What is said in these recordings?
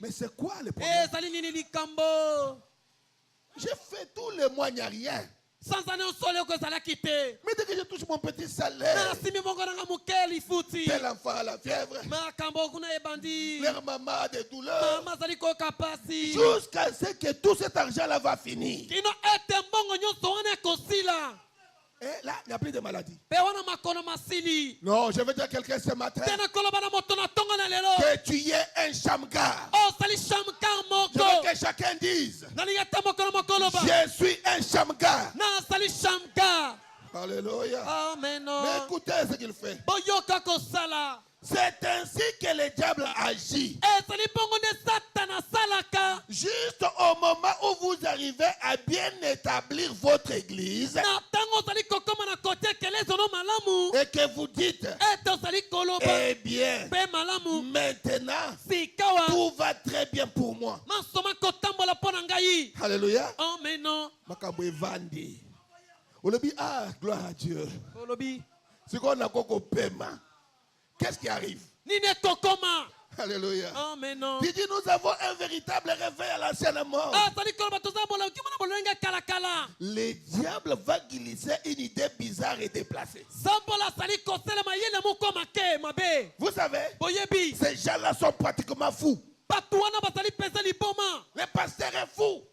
Mais c'est quoi le problème? J'ai fait tous les mois, il n'y a rien. Mais dès que je touche mon petit salaire, tel enfant a la fièvre, leur maman a des douleurs, jusqu'à ce que tout cet argent-là va finir. Et là, il n'y a plus de maladie. Non, je veux dire à quelqu'un ce matin que tu es un Shamgar. Je veux que chacun dise: je suis un Shamgar. Alléluia. Amen. Mais écoutez ce qu'il fait. C'est ainsi que le diable agit. Juste au moment où vous arrivez à bien établir votre église et que vous dites: eh bien, maintenant, tout va très bien pour moi. Alléluia. Makambo evandi. Olobi, ah, gloire à Dieu. C'est qu'on a koko paiement. Qu'est-ce qui arrive? Alléluia. Il dit: nous avons un véritable réveil à l'ancienne mort. Le diable va glisser une idée bizarre et déplacée. Vous savez, ces gens-là sont pratiquement fous. Le pasteur est fou.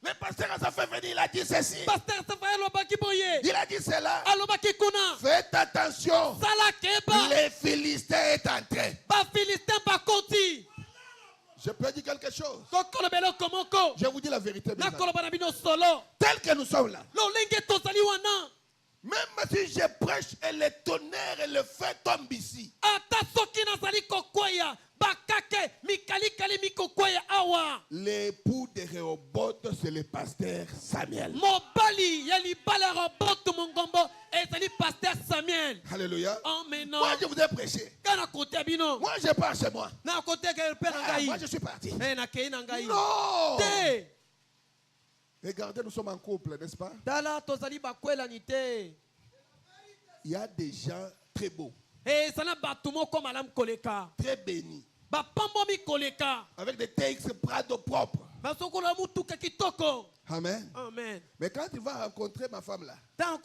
Le pasteur a fait venir, il a dit ceci. Il a dit cela. Faites attention. Les Philistins est entré. Je peux dire quelque chose. Je vous dis la vérité. Tel que nous sommes là. Même si je prêche et le tonnerre et le feu tombent ici. L'époux de Rehoboth, c'est le pasteur Samuel. Alléluia. Moi je vous ai prêché. Moi je pars chez moi. Moi je suis parti. Non. Regardez, nous sommes en couple, n'est-ce pas? Il y a des gens très beaux, très bénis, avec des TX Prado propres. Amen. Mais quand il va rencontrer ma femme là, oh,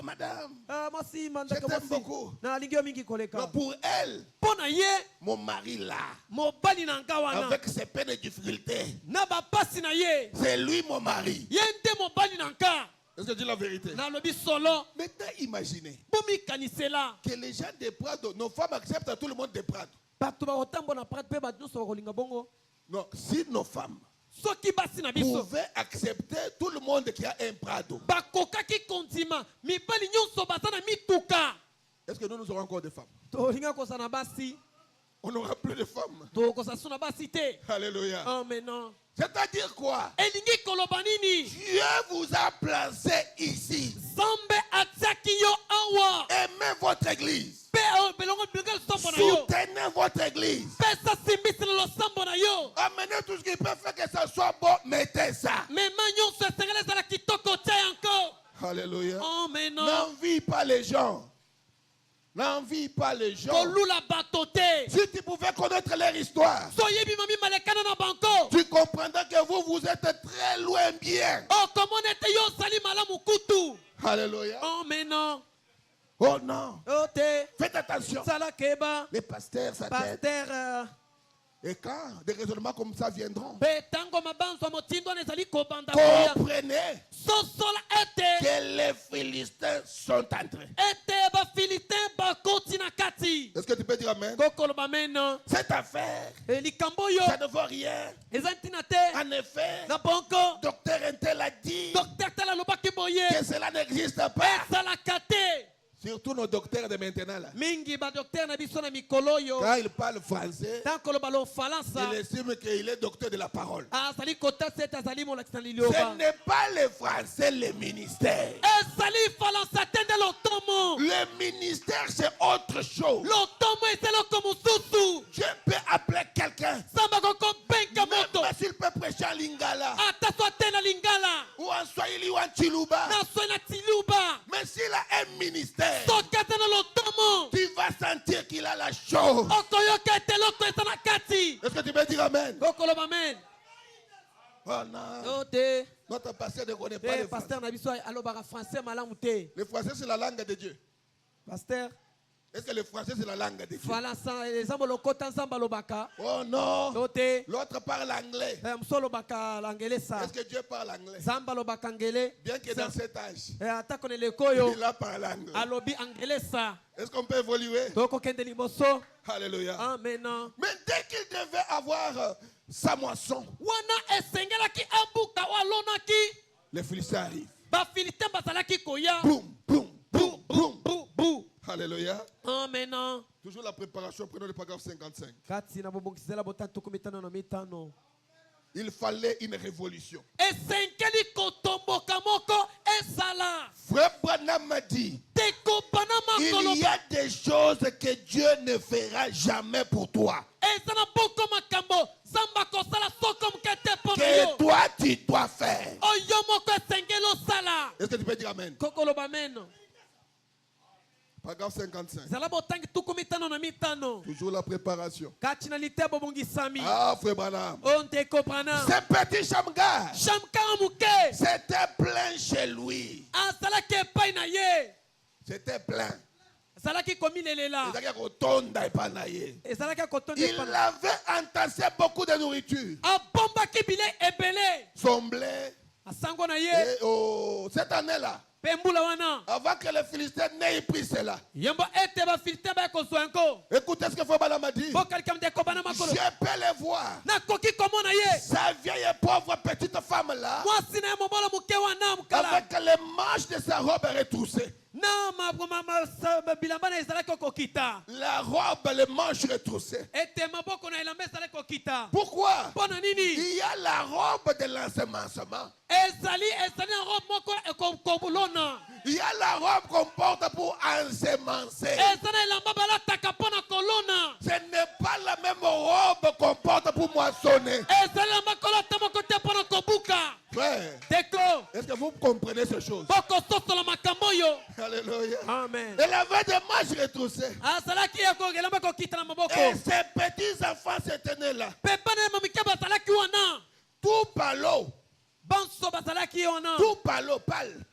madame, je t'aime beaucoup. Non, pour elle, mon mari là, avec ses peines et difficultés, c'est lui mon mari. Est-ce que je dis la vérité? Maintenant imaginez que les gens de Prado, nos femmes acceptent tout le monde de Prado. Non, si nos femmes pouvaient accepter tout le monde qui a un Prado, est-ce que nous aurons encore des femmes? On n'aura plus de femmes. Alléluia. C'est-à-dire quoi? Dieu vous a placé ici. Aimez votre église. Soutenez votre église. Amenez tout ce qui peut faire que ça soit bon. Mettez ça. Alléluia. N'envie pas les gens. N'envie pas les gens. Si tu pouvais connaître leur histoire, tu comprendras que vous êtes très loin bien. Alléluia. Oh non. Faites attention. Les pasteurs, ça t'aide. Et quand des raisonnements comme ça viendront, comprenez que les Philistins sont entrés. Est-ce que tu peux dire amen? Cette affaire, ça ne vaut rien. En effet, docteur Intel a dit que cela n'existe pas. Surtout nos docteurs de maintenant là. Quand il parle français, il estime qu'il est docteur de la parole. Ce n'est pas le français, le ministère. Le ministère c'est autre chose. Je peux appeler quelqu'un, même s'il peut prêcher en lingala, ou en swahili ou en chiluba. Mais s'il a un ministère, tu vas sentir qu'il a la chose. Amen. Oh non. Notre pasteur ne connaît pas le français. Le français, c'est la langue de Dieu. Pasteur. Est-ce que le français, c'est la langue de Dieu? Oh non. L'autre parle anglais. Est-ce que Dieu parle anglais? Bien que dans cet âge, il a parlé anglais. Est-ce qu'on peut évoluer? Alléluia. Amen. Mais dès qu'il devait avoir sa moisson, les Philistins arrivent. Boum, boum, boum, boum, boum, boum. Alléluia. Amen. Toujours la préparation, prenons le paragraphe 55. Il fallait une révolution. Frère Branham m'a dit, il y a des choses que Dieu ne fera jamais pour toi. Que toi tu dois faire. Est-ce que tu peux dire Amen? Paragraphe 55. Toujours la préparation. Ah, frère Branham. Ce petit Shamgar, c'était plein chez lui. C'était plein. Il avait entassé beaucoup de nourriture. Son blé. Et cette année-là, avant que les Philistins n'aient pris cela. Écoutez ce que Frère m'a dit. Je peux les voir. Sa vieille et pauvre petite femme là, avec les manches de sa robe retroussées. La robe, les manches retroussées. Pourquoi? Il y a la robe de l'ensemencement. Il y a la robe qu'on porte pour ensemencer. Ce n'est pas la même robe qu'on porte pour moissonner. Frère, est-ce que vous comprenez ces choses? Alléluia. Amen. Elle avait des manches retroussées. Et ces petits enfants se tenaient là. Tout par l'eau. Tout par l'eau, pal.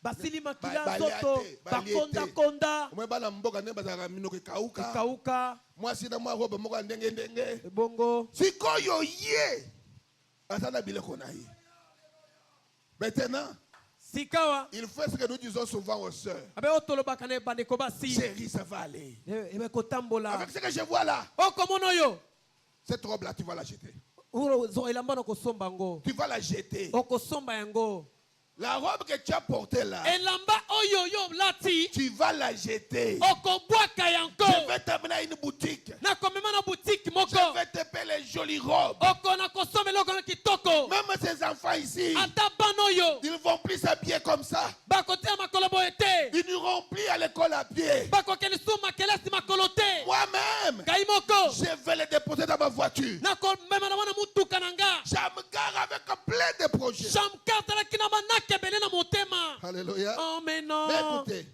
Basili makila soto bakonda konda kauka mwasi na mwa robe moko ndenge ndenge bongo sikoyo ye asana bileko na ye. Maintenant sikawa il fait ce que nous disons souvent aux sœurs. Chérie, ça va aller. Avec ce que je vois là, cette robe là tu vas la jeter. Tu vas la jeter. La robe que tu as portée là, tu vas la jeter. Je vais t'amener à une boutique. Je vais te payer les jolies robes. Même ces enfants ici, ils ne vont plus s'habiller comme ça. Ils n'iront plus à l'école à pied. Moi-même, je vais les déposer dans ma voiture. Je me gare avec plein de projets. Alléluia. Amen. Mais écoutez,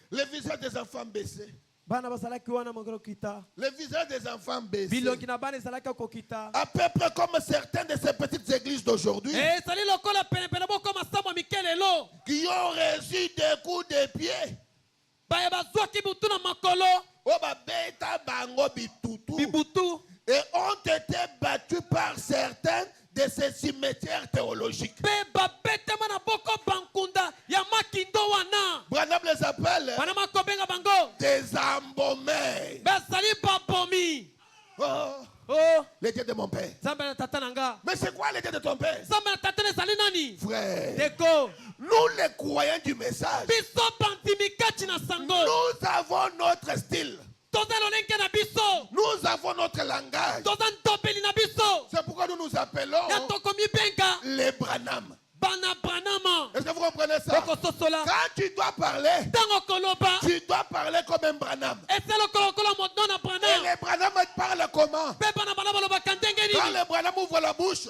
le visage des enfants baissés. Le visage des enfants baissés. À peu près comme certaines de ces petites églises d'aujourd'hui qui ont reçu des coups de pied. Et ont été battus par certains de ces cimetières théologiques. Branham les appelle des embaumés. Oh, les dieux de mon père. Mais c'est quoi les dieux de ton père? Frère, nous les croyants du message, nous avons notre style. Nous avons notre langage. C'est pourquoi nous nous appelons les Branham. Est-ce que vous comprenez ça? Quand tu dois parler, tu dois parler comme un Branham. Et les Branham parlent comment? Quand les Branham ouvrent la bouche,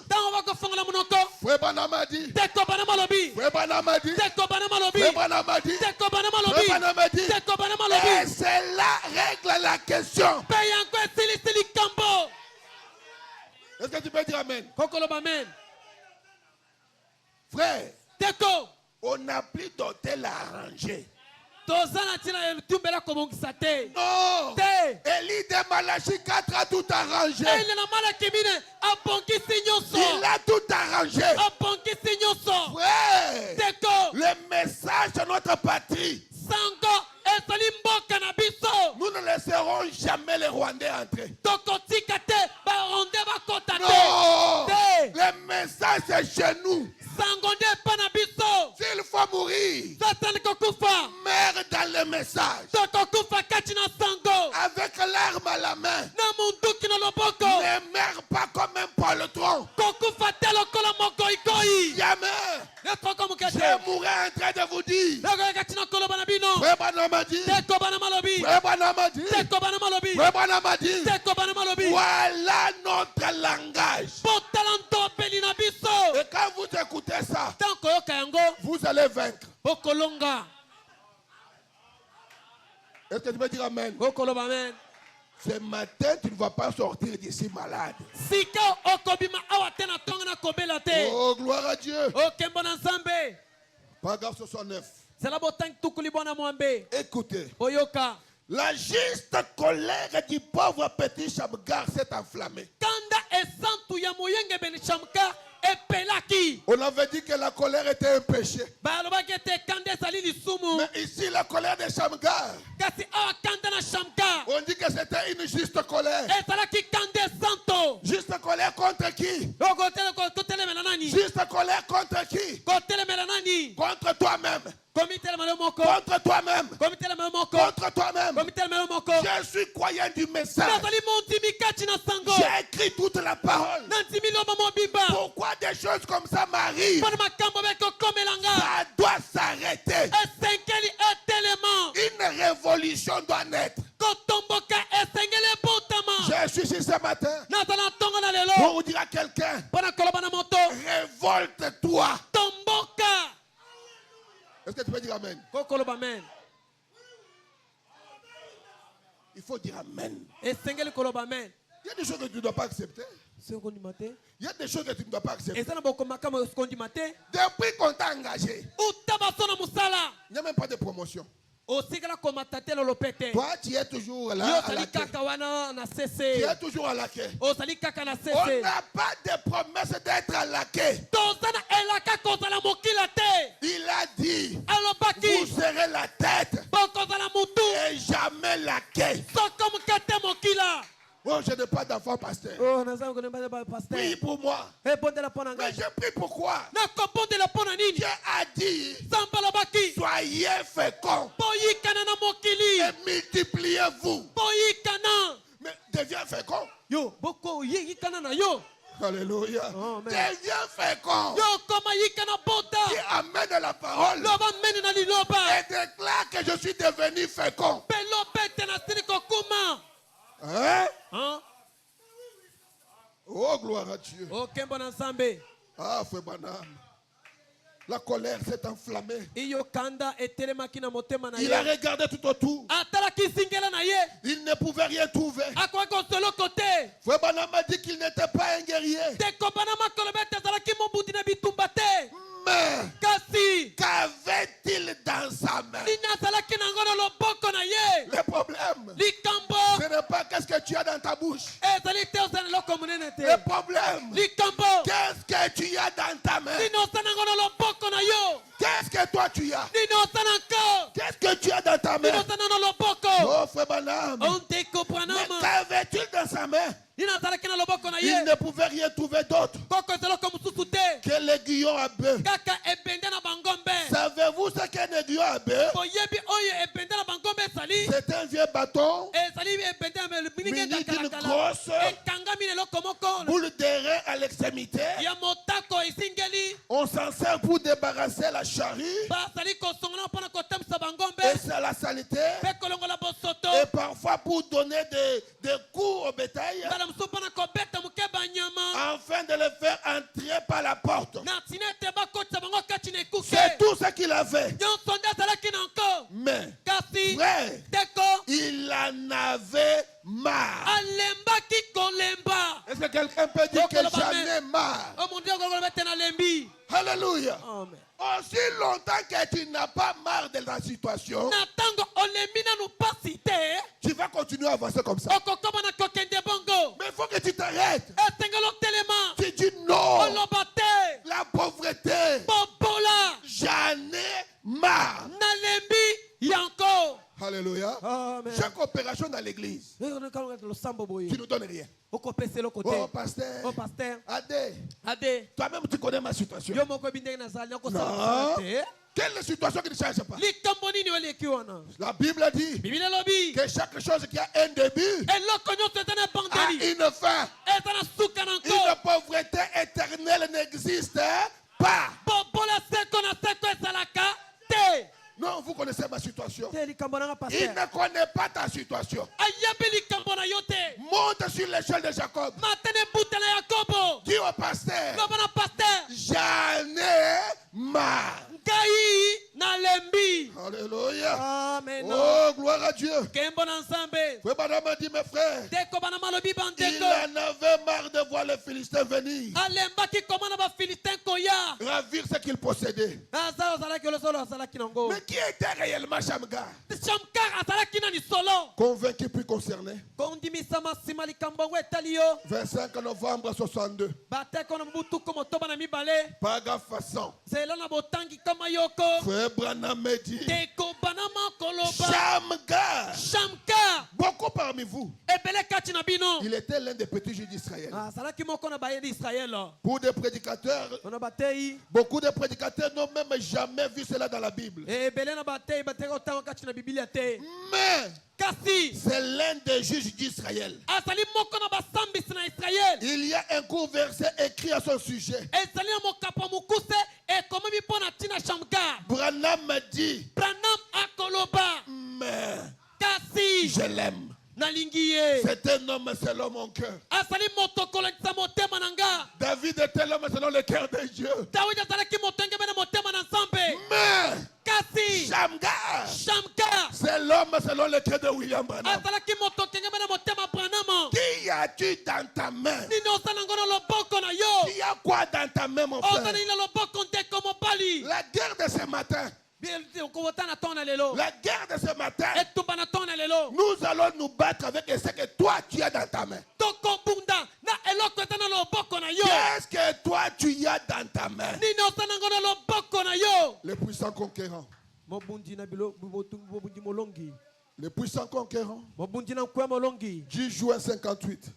Frère Branham a dit, Frère Branham a dit, Frère Et cela règle la question. Est-ce que tu peux dire amen? Frère, on n'a plus d'hôtel à arranger. Non. Élie de Malachie 4 a tout arrangé. Il a tout arrangé. Frère, le message de notre patrie. Nous ne laisserons jamais les Rwandais entrer. Non. Le message c'est chez nous. S'il faut mourir, meurs dans le message. Avec l'arme à la main. Ne meurs pas comme un poltron. Jamais. Je mourrai en train de vous dire. Frère Branham a dit. Voilà notre langage. Et quand vous écoutez ça, vous allez vaincre. Est-ce que tu peux dire amen? Ce matin, tu ne vas pas sortir d'ici malade. Oh, gloire à Dieu. Paragraphe 69. Écoutez. La juste colère du pauvre petit Shamgar s'est enflammée. On avait dit que la colère était un péché. Mais ici, la colère de Shamgar, on dit que c'était une juste colère. Juste colère contre qui? Juste colère contre qui? Contre toi-même. Contre toi-même. Contre toi-même. Je suis croyant du message. J'ai écrit toute la parole. Pourquoi des choses comme ça m'arrivent? Ça doit s'arrêter. Une révolution doit naître. Je suis ici ce matin pour vous dire à quelqu'un, révolte-toi. Est-ce que tu peux dire amen? Il faut dire amen. Il y a des choses que tu ne dois pas accepter. Il y a des choses que tu ne dois pas accepter. Depuis qu'on t'a engagé, il n'y a même pas de promotion. Toi, tu es toujours là. Tu es toujours à la quai. On n'a pas de promesse d'être à la quai. Il a dit, vous serez la tête et jamais la quai. Oh, je n'ai pas d'enfant, pasteur. Prie pour moi. Mais je prie pourquoi? Dieu a dit, soyez féconds et multipliez-vous. Mais deviens fécond. Alléluia. Deviens fécond. Qui amène la parole et déclare que je suis devenu fécond. Hein? Oh, gloire à Dieu. Ah, frère Branham. La colère s'est enflammée. Il a regardé tout autour. Il ne pouvait rien trouver. Frère Branham a dit qu'il n'était pas un guerrier. Mais qu'avait-il dans sa main? Le problème, ce n'est pas qu'est-ce que tu as dans ta bouche. Le problème, qu'est-ce que tu as dans ta main? Qu'est-ce que toi tu as? Qu'est-ce que tu as dans ta main? Oh, frère Branham, mais qu'avait-il dans sa main? Il ne pouvait rien trouver d'autre que l'aiguillon à bœuf. Savez-vous ce qu'est un aiguillon à bœuf? C'est un vieux bâton muni d'une grosse boule d'airain à l'extrémité. On s'en sert pour débarrasser la charrue et c'est la saleté, et parfois pour donner des coups au bétail afin de le faire entrer par la porte. C'est tout ce qu'il avait. frère, il en avait marre. Est-ce que quelqu'un peut dire que j'en ai marre? Alléluia. Amen. Aussi longtemps que tu n'as pas marre de la situation, tu vas continuer à avancer comme ça. Mais il faut que tu t'arrêtes. Tu dis non. La pauvreté. J'en ai marre. Alléluia. Amen. Chaque opération dans l'église, tu ne nous donnes rien. Oh pasteur, Adé, toi-même tu connais ma situation. Non. Quelle situation qui ne change pas? La Bible dit que chaque chose qui a un début a une fin. Une pauvreté éternelle n'existe pas. Non, vous connaissez ma situation. Il ne connaît pas ta situation. Monte sur l'échelle de Jacob. Dis au pasteur, j'en ai marre. Alléluia. Amen. Oh, gloire à Dieu. Frère Madame a dit, mes frères, il en avait marre de voir les Philistins venir ravir ce qu'ils possédaient. Mais qui était réellement Shamgar? Convaincu puis concerné. 25 novembre 62. Paragraphe 100. Frère Branham dit, Shamgar, beaucoup parmi vous, il était l'un des petits juifs d'Israël. Pour des prédicateurs, beaucoup de prédicateurs n'ont même jamais vu cela dans la Bible. Mais c'est l'un des juges d'Israël. Il y a un court verset écrit à son sujet. Branham me dit, mais je l'aime. C'est un homme selon mon cœur. David était l'homme selon le cœur de Dieu. Mais Shamgar, c'est l'homme selon le cœur de William Branham. Qui as-tu dans ta main? Qui a quoi dans ta main, mon frère? La guerre de ce matin. La guerre de ce matin, nous allons nous battre avec ce que toi tu as dans ta main. Qu'est-ce que toi tu as dans ta main? Les puissants conquérants. Les puissants conquérants. 10 juin 58.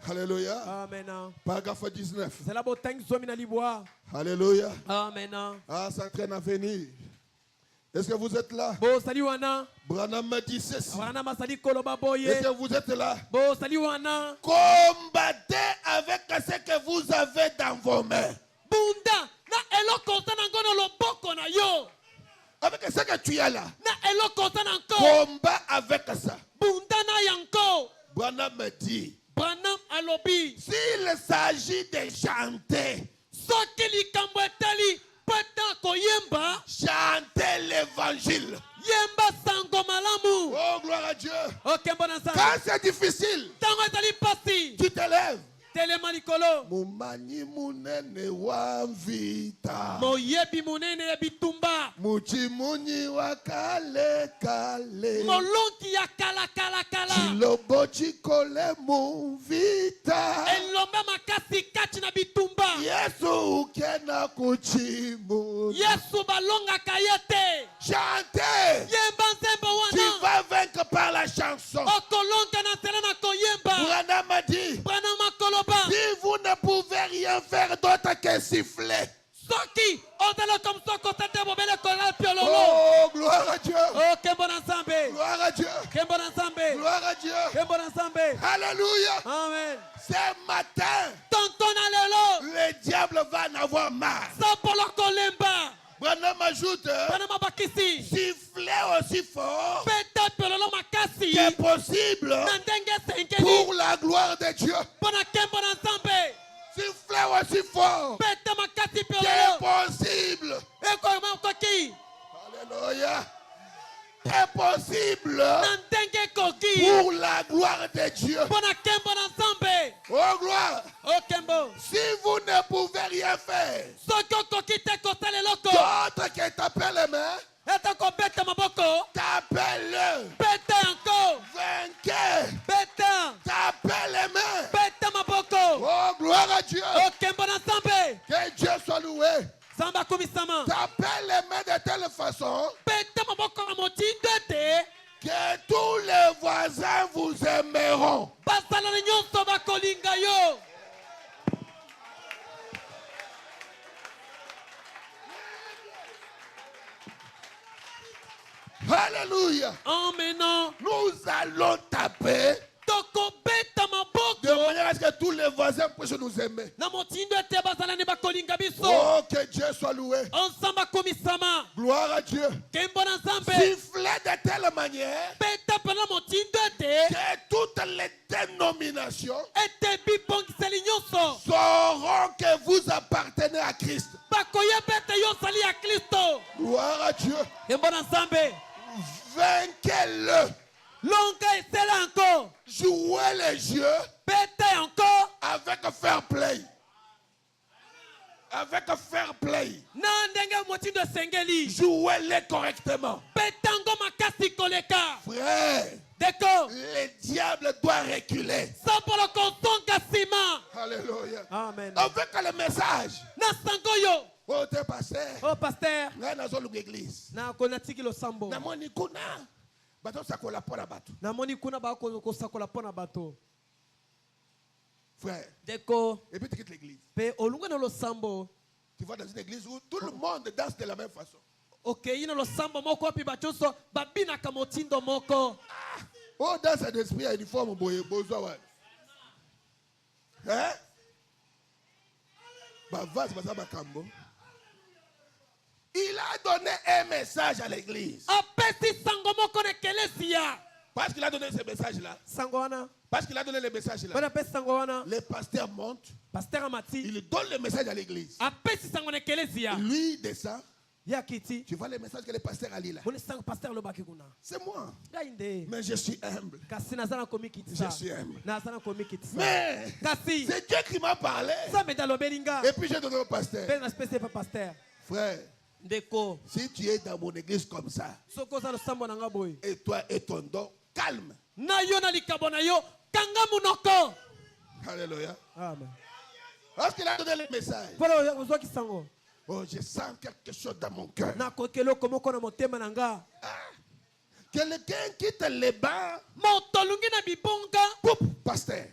Alléluia. Amen. Paragraphe 19. Alléluia. Amen. Ah, ça entraîne à venir. Est-ce que vous êtes là? Branham me dit ceci. Est-ce que vous êtes là? Combattez avec ce que vous avez dans vos mains. Avec ce que tu as là. Combat avec ça. Branham me dit, s'il s'agit de chanter, chantez l'évangile. Oh, gloire à Dieu. Quand c'est difficile, tu te lèves. Mumanyi munene wa vita, moyebi munene ya bitumba, muchimunyi wa kale kale, molongi ya kala kala kala, chilobo chikole mu vita, elomba makasi kati na bitumba, Yesu ukena kuchimu, Yesu balonga kayete, chantez, yemba nzembo wana, tu vas vaincre par la chanson. Okolonga na selana koyemba, Branham a dit, Branham akoloba, si vous ne pouvez rien faire d'autre que siffler. Soki, odalo comme ça côté bobele kola piololo. Oh, gloire à Dieu. Oh, kembo na nzambe. Gloire à Dieu. Kembo na nzambe. Gloire à Dieu. Kembo na nzambe. Alléluia. Amen. Ce matin, Tonton alelo, le diable va en avoir marre. Sapolo kolemba. Branham ajoute, Branham bakisi. siffler aussi fort Peta piololo makasi. que possible Nandenge senkeni. pour la gloire de Dieu. Bona kembo na nzambe. Siffler aussi fort Peta makasi que piololo. possible. Eko makoki. Alléluia. est possible pour la gloire de Dieu. Oh gloire. Si vous ne pouvez rien faire, d'autres qui t'appellent les mains, t'appelle-le. Vainqueur. T'appelle les mains. Oh gloire à Dieu. Que Dieu soit loué. T'appelles les mains de telle façon que tous les voisins vous aimeront. Alléluia. Amen. Nous allons taper de manière à ce que tous les voisins puissent nous aimer. Oh, que Dieu soit loué. Gloire à Dieu. Siffler de telle manière que toutes les dénominations sauront que vous appartenez à Christ. Gloire à Dieu. Vainquez-le. Jouez les jeux avec fair play. Avec fair play. Jouez-les correctement. Frère, le diable doit reculer. Alléluia. Amen. Avec le message. Oh, t'es pasteur. Oh, pasteur. L'église. Frère, et puis tu quittes l'église. Tu vas dans une église où tout le monde danse de la même façon. Oh, dans cet esprit, il y a une forme besoin. Hein? Il a donné un message à l'église. Parce qu'il a donné ce message-là. Parce qu'il a donné le message-là. Le pasteur monte. Il donne le message à l'église. Lui descend. Tu vois le message que le pasteur a lu là. C'est moi. Mais je suis humble. Je suis humble. Mais c'est Dieu qui m'a parlé. Et puis j'ai donné au pasteur. Frère, si tu es dans mon église comme ça, et toi et ton don, calme. Alléluia. Amen. Parce qu'il a donné le message. Oh, je sens quelque chose dans mon cœur. Quelqu'un quitte les bancs. Poup, pasteur.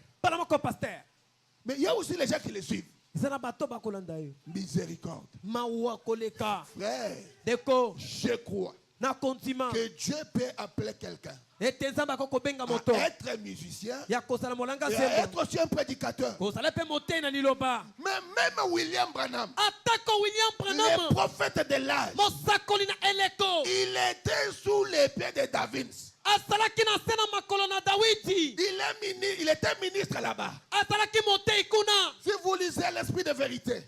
Mais il y a aussi les gens qui les suivent. Miséricorde. Frère, je crois que Dieu peut appeler quelqu'un à être musicien et à être aussi un prédicateur. Mais même William Branham, le prophète de l'âge, il était sous les pieds de David. Il était ministre là-bas. Si vous lisez l'esprit de vérité,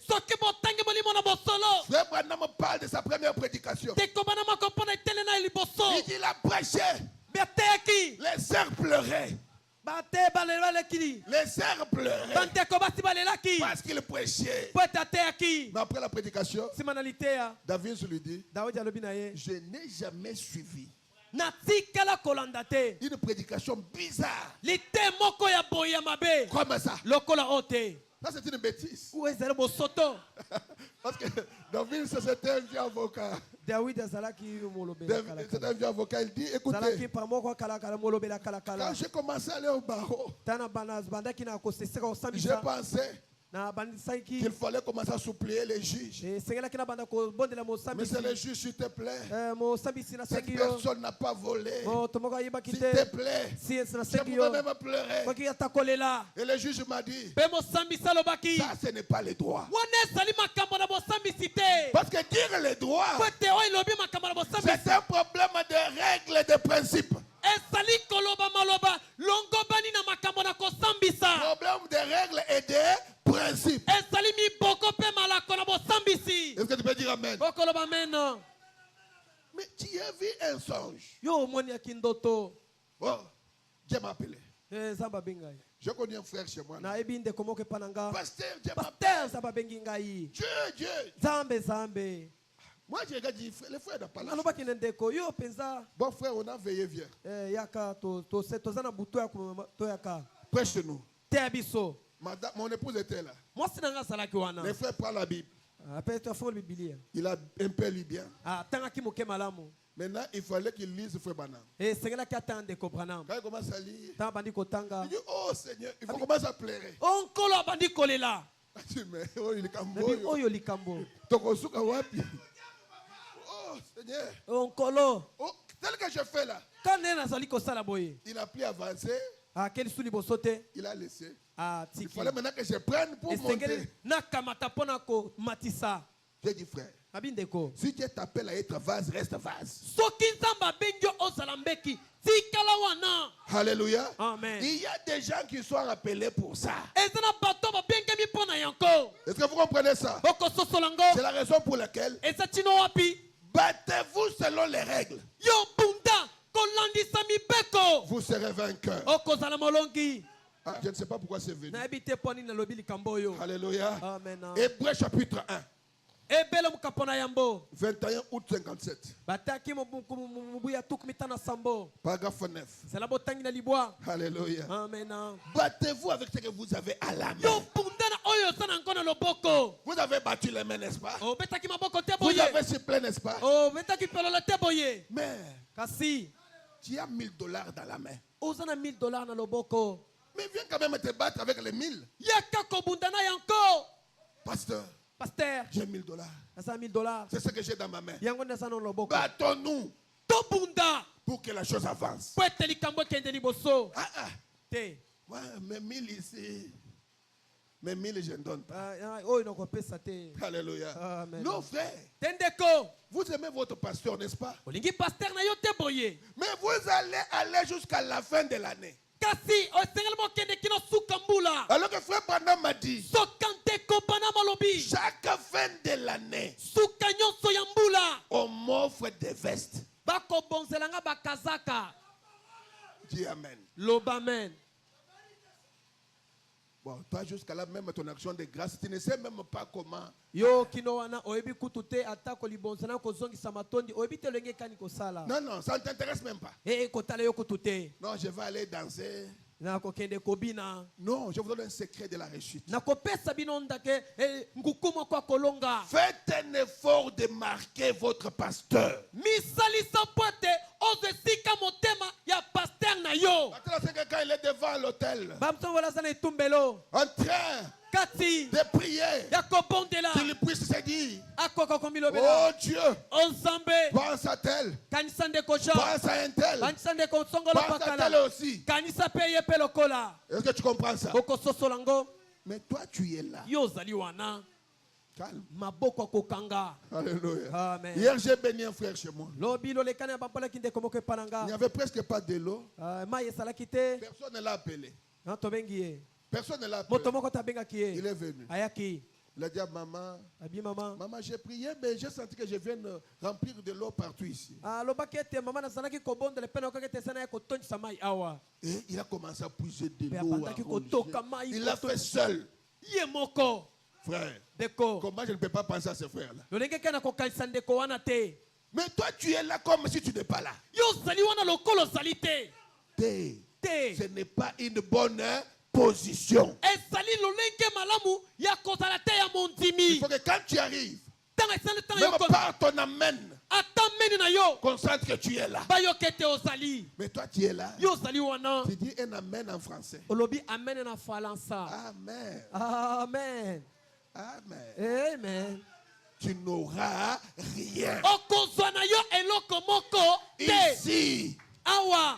Frère Branham parle de sa première prédication. Il dit il a prêché. Les sœurs pleuraient. Les sœurs pleuraient parce qu'il prêchait. Mais après la prédication, David se lui dit, je n'ai jamais suivi une prédication bizarre comme ça. Ça c'est une bêtise. Parce que David c'était un vieux avocat. C'est un vieux avocat. Il dit, écoutez, quand j'ai commencé à aller au barreau, j'ai pensé qu'il fallait commencer à supplier les juges. Mais c'est les juges, s'il te plaît. Cette personne n'a pas volé. S'il te plaît. Je pouvais même pleurer. Et le juge m'a dit, ça ce n'est pas le droit. Parce que dire le droit, c'est un problème de règles et de principes. Problème de règles et de principes. Est-ce que tu peux dire amen? Mais tu es vu un songe. Yo moni akindoto. Oh, Dieu m'a appelé. Zamba bengai. Je connais un frère chez moi. Na ebinde komoke pananga. Pasteur, Dieu m'a appelé. Pasteur zamba bengi ngai. Dieu. Zambe. Moi, je regarde les frères n'a pas là. Aloba kinendeko yo penza. Bon frère, on a veillé, viens. Yaka to zana buto ya to yaka. Prêche-nous. Te abiso. Madame, mon épouse était là. Moi sinanga salaki wana. Les frères prennent la Bible. Après tu as fait la Bible. Il a un peu lu bien. Tanga ki moke malamu. Maintenant, il fallait qu'il lise frère Branham. Et c'est là qu'il attend de comprendre. Quand il commence à lire, il dit, oh Seigneur, il faut commencer à pleurer. On colle à bandi kolela. Mais oh, il est cambo. Oh, il est cambo. Tokosuka wapi. Oh Seigneur. On colo. Oh, tel que je fais là. Quand on a sali ko sala boye. Il a plus avancé. Quel sous libo sauté. Il a laissé. Il fallait maintenant que je prenne pour monter. Nakamata ponako matisa. J'ai dit frère. Si Dieu t'appelle à être vase, reste vase. Alléluia. Amen. Il y a des gens qui sont appelés pour ça. Est-ce que vous comprenez ça? C'est la raison pour laquelle battez-vous selon les règles. Vous serez vainqueur. Je ne sais pas pourquoi c'est venu. Alléluia. Amen. Hébreux chapitre 1. 21 août 57. Paragraphe 9. Alléluia. Amen. Battez-vous avec ce que vous avez à la main. Vous avez battu les mains, n'est-ce pas? Vous avez sifflé, n'est-ce pas? Mais tu as $1000 dans la main. Mais viens quand même te battre avec les 1000. Pasteur, j'ai $1000. C'est ce que j'ai dans ma main. Battons-nous pour que la chose avance. Ouais, mais 1000 ici. Mais 1000 je ne donne pas. Alléluia. Non, frère. Vous aimez votre pasteur, n'est-ce pas? Mais vous allez aller jusqu'à la fin de l'année. Alors que frère Branham m'a dit, chaque fin de l'année, on m'offre des vestes. Dis amen. Amen. Bon, toi jusqu'à là, même ton action de grâce, tu ne sais même pas comment. Non, non, ça ne t'intéresse même pas. Non, je vais aller danser. Non, je vous donne un secret de la réussite. Faites un effort de marquer votre pasteur. Quand il est devant l'autel, en train de prier, qu'il puisse se dire, oh Dieu, pense à tel, pense à un tel, pense à tel aussi. Est-ce que tu comprends ça? Mais toi tu es là. Calme. Alléluia. Amen. Hier j'ai béni un frère chez moi. Il n'y avait presque pas de l'eau. Personne ne l'a appelé. Personne ne l'a appelé. Il est venu. Il a dit à maman, maman, j'ai prié, mais j'ai senti que je viens remplir de l'eau partout ici. Et il a commencé à puiser de l'eau. Il l'a fait seul. Frère, comment je ne peux pas penser à ce frère-là? Mais toi, tu es là comme si tu n'es pas là. Ce n'est pas une bonne position. Il faut que quand tu arrives, même par ton amen, concentre que tu es là. Mais toi, tu es là. Tu dis un amen en français. Amen. Amen. Amen. Amen. Tu n'auras rien. Ici,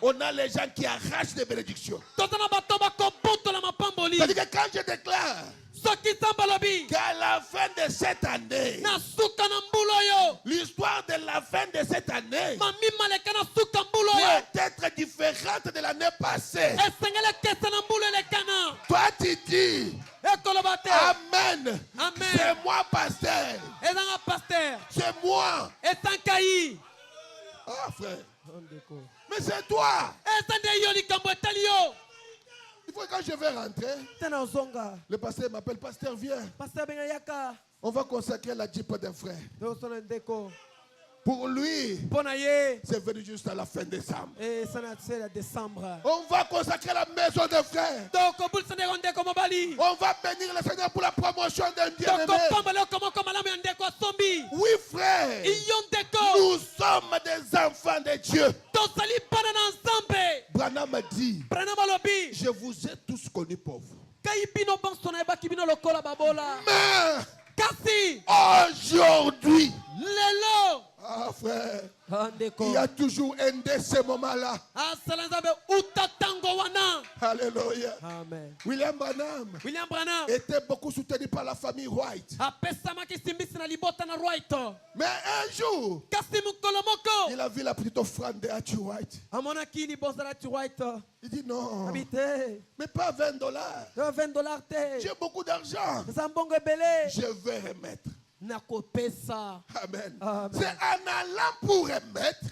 on a les gens qui arrachent des bénédictions. C'est-à-dire que quand je déclare qu'à la fin de cette année, l'histoire de la fin de cette année doit être différente de l'année passée. Toi tu dis Amen. C'est moi pasteur. C'est moi. toi, frère. Mais c'est toi. Il faut que quand je vais rentrer, le pasteur m'appelle, pasteur, viens. On va consacrer la Jeep d'un frère. Pour lui, c'est venu juste à la fin décembre. On va consacrer la maison des frères. On va bénir le Seigneur pour la promotion d'un bien-aimé. Oui, frère. Nous sommes des enfants de Dieu. Branham a dit, je vous ai tous connus pauvres. Mais aujourd'hui, ah frère, il y a toujours un de ces moments-là. Alléluia. Amen. William Branham était beaucoup soutenu par la famille White. Mais un jour, il a vu la petite offrande de Archie White. Il dit non, mais pas $20. J'ai beaucoup d'argent. Je vais remettre. Amen. C'est en allant pour remettre,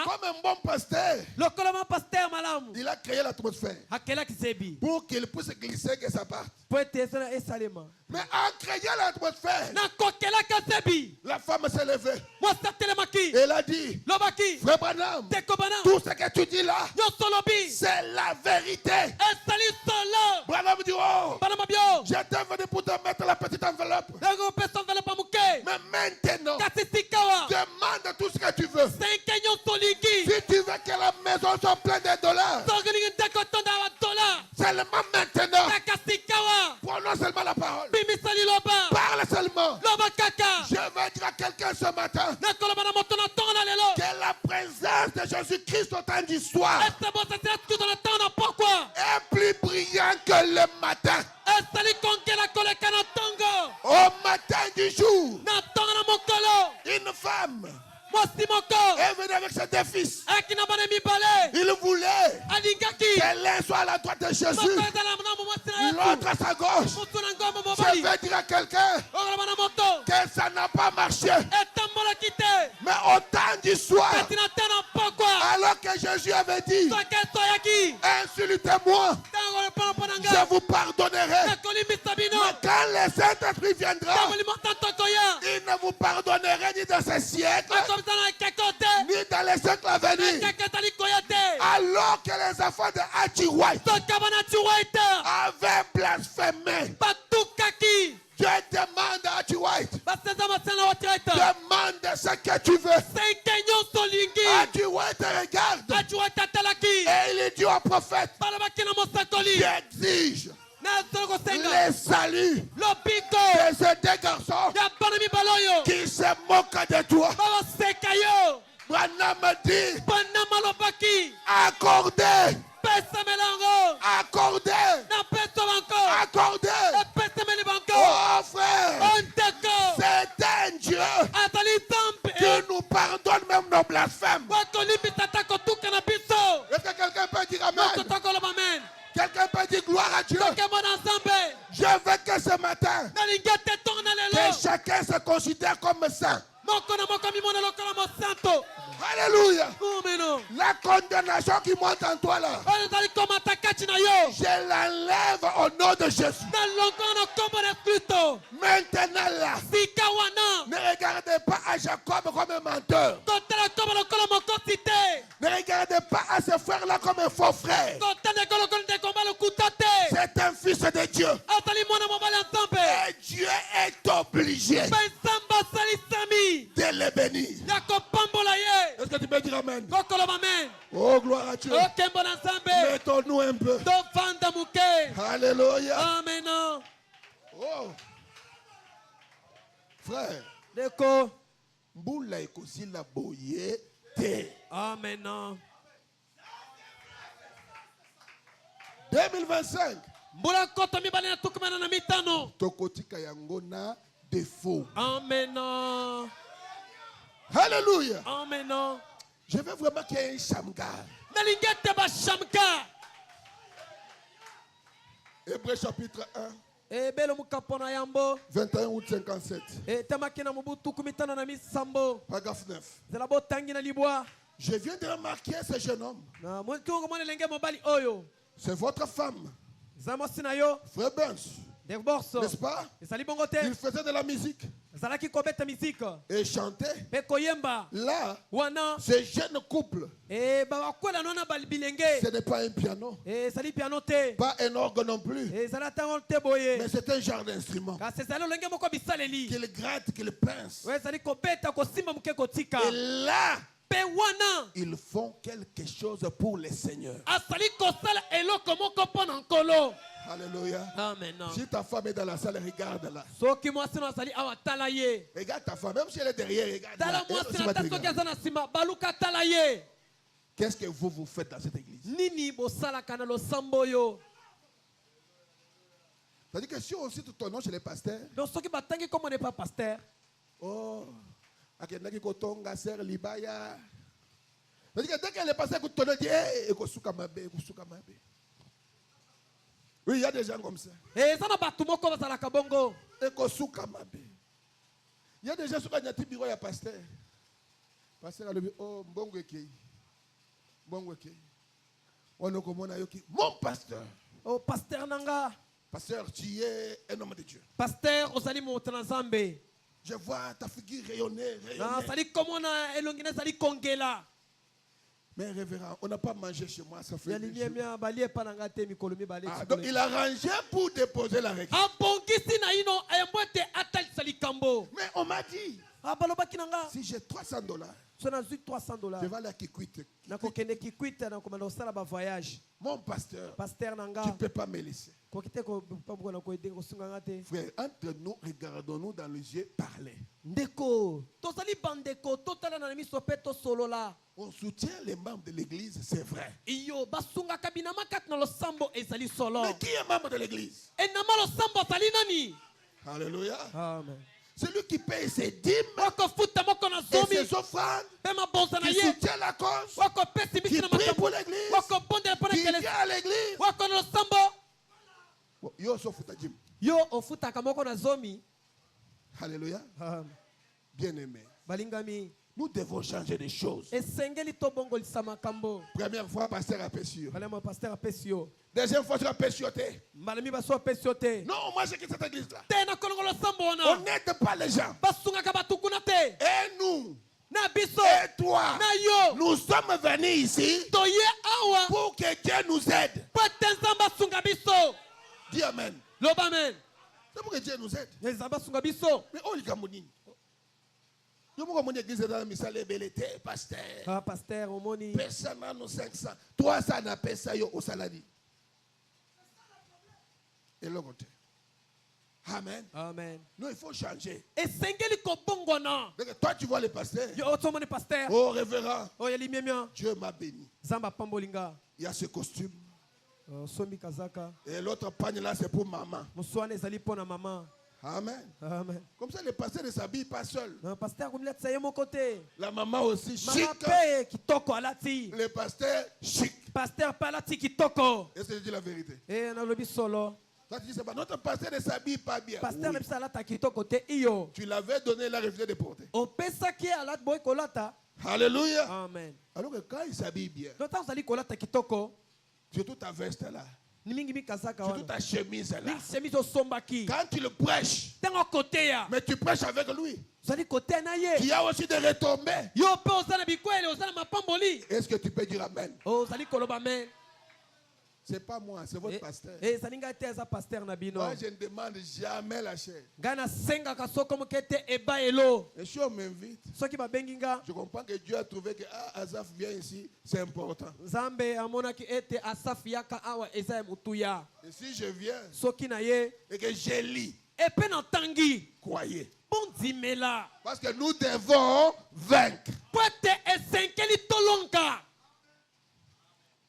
comme un bon pasteur, il a créé l'atmosphère pour qu'il puisse glisser que ça parte. Mais en créant l'atmosphère, la femme s'est levée. Et elle a dit, frère Branham, tout ce que tu dis là, c'est la vérité. Branham dit, oh, j'étais venu pour te mettre la petite enveloppe. Mais maintenant, demande tout ce que tu veux. Si tu veux que la maison soit pleine de dollars, seulement maintenant, prononce seulement la parole. Parle seulement. Je vais dire à quelqu'un ce matin que la présence de Jésus-Christ au temps du soir est plus brillant que le matin. Au matin du jour, une femme est venue avec ses deux fils. Il voulait que l'un soit à la droite de Jésus, l'autre à sa gauche. Je vais dire à quelqu'un que ça n'a pas marché. Mais au temps du soir, alors que Jésus avait dit, insultez-moi, je vous pardonnerai. Mais quand le Saint-Esprit viendra, il ne vous pardonnerait ni dans ce siècle, ni dans les siècles à venir. Alors que les enfants de Archie White avaient blasphémé, Dieu demande à Archie White, demande ce que tu veux. Archie White regarde et il dit au prophète, j'exige les saluts de ces deux garçons qui se moquent de toi. Branham dit, accordez, oh frère, c'est un Dieu qui nous pardonne même nos blasphèmes. Est-ce que quelqu'un peut dire amen? Quelqu'un peut dire gloire à Dieu. Je veux que ce matin, que chacun se considère comme saint. Alléluia. La condamnation qui monte en toi là, je l'enlève au nom de Jésus. Maintenant là, ne regardez pas à Jacob comme un menteur. Ne regardez pas à ce frère là comme un faux frère. C'est un fils de Dieu. Et Dieu est obligé de le bénir. Est-ce que tu peux dire amen? Oh, gloire à Dieu. Mettons-nous un peu. Alléluia. Amen. Oh. Frère. Mboula ekosi la boye te. Amen. 2025. Mboula koto mibale na tukumana na mitano. Tokotika yango na défaut. Amen. Alléluia. Amen. Je veux vraiment qu'il y ait un Shamgar. Nalingete ba Shamgar. Hébreux chapitre 1. 21 août 57. Paragraphe 9. Je viens de remarquer ce jeune homme. C'est votre femme. Frère Burns. N'est-ce pas? Il faisait de la musique et chantait. Là, ce jeune couple, ce n'est pas un piano, pas un orgue non plus, mais c'est un genre d'instrument qu'il gratte, qu'il pince. Et là, ils font quelque chose pour le Seigneur. Alléluia. Amen. Si ta femme est dans la salle, regarde-la. Regarde ta femme, même si elle est derrière, regarde-la. Qu'est-ce que vous faites dans cette église? C'est-à-dire que si on cite ton nom chez les pasteurs, oh, c'est-à-dire que dès que les pasteurs écoutent ton nom, ils disent, oui, il y a des gens comme ça. Il y a des gens qui ont dit bureau, il y a pasteur. Pasteur a dit, oh, mon pasteur. Oh, pasteur Nanga. Pasteur, tu es un homme de Dieu. Pasteur, osali motanzambe. Je vois ta figure rayonner. Mais révérend, on n'a pas mangé chez moi, ça fait des jours. Donc il a rangé pour déposer la réclame. Mais on m'a dit, si j'ai $300, je vais aller à Kikwit. Mon pasteur, tu ne peux pas me laisser. Frère, entre nous, regardons-nous dans les yeux, parler. On soutient les membres de l'église, c'est vrai. Mais qui est membre de l'église? Alléluia. Amen. Celui qui paye ses dîmes et ses offrandes, qui soutient la cause, qui prie pour l'église, qui vient à l'église. Yo sofuta dîme. Yo ofuta kamoko na zomi. Alléluia. Bien-aimé. Balingami. Nous devons changer des choses. Première fois, pasteur a péché. Deuxième fois, tu as péché. Non, moi j'ai quitté cette église-là. On n'aide pas les gens. Et nous, et toi, nous sommes venus ici pour que Dieu nous aide. Dis Amen. C'est pour que Dieu nous aide. Mais oh, les gars, je me église dans la misale belete pasteur. Ah pasteur omoni. Personne n'a 500. 300 n'a pas ça au salari. Et le côté. Amen. Amen. Non, il faut changer. Et sengeli ko bongwana. Toi tu vois le pasteur. Yo otomoni pasteur. Oh révérend. Oh yali miemia. Dieu m'a béni. Zamba pambolinga. Il y a ce costume. Sombi kazaka. Et l'autre pagne là c'est pour maman. Muswane ezali pona maman. Amen. Amen. Comme ça, le pasteur ne s'habille pas seul. La maman aussi chic. Le pasteur chic. Pasteur palati kitoko. Est-ce que je dis la vérité? Eh, na lobi solo. Ça, tu dis, notre pasteur ne s'habille pas bien. Pasteur oui. Tu l'avais donné, il a refusé de porter. Alléluia. Amen. Alors que quand il s'habille bien, surtout ta veste là. Surtout ta chemise là. Quand tu le prêches, mais tu prêches avec lui. Qui a aussi des retombées. Est-ce que tu peux dire Amen? C'est pas moi, c'est votre pasteur. Moi, je ne demande jamais la chair. Et si on m'invite, je comprends que Dieu a trouvé que Asaf vient ici, c'est important. Et si je viens et que je lis, croyez. Parce que nous devons vaincre.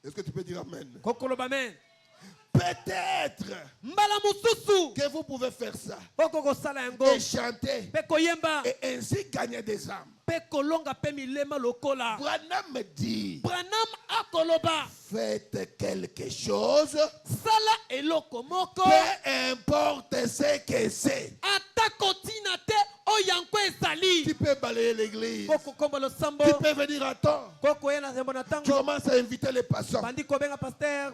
Est-ce que tu peux dire Amen? Peut-être que vous pouvez faire ça et chanter et ainsi gagner des âmes. Branham me dit dit, Branham akoloba, faites quelque chose, sala eloko moko, peu importe ce que c'est. atakotina te oyanko ezali. Tu peux balayer l'église, Koko kombo lo sambo, tu peux venir à temps, koko yena zembo na tu tango, commences à inviter les passants. bandi kobenga pasteur,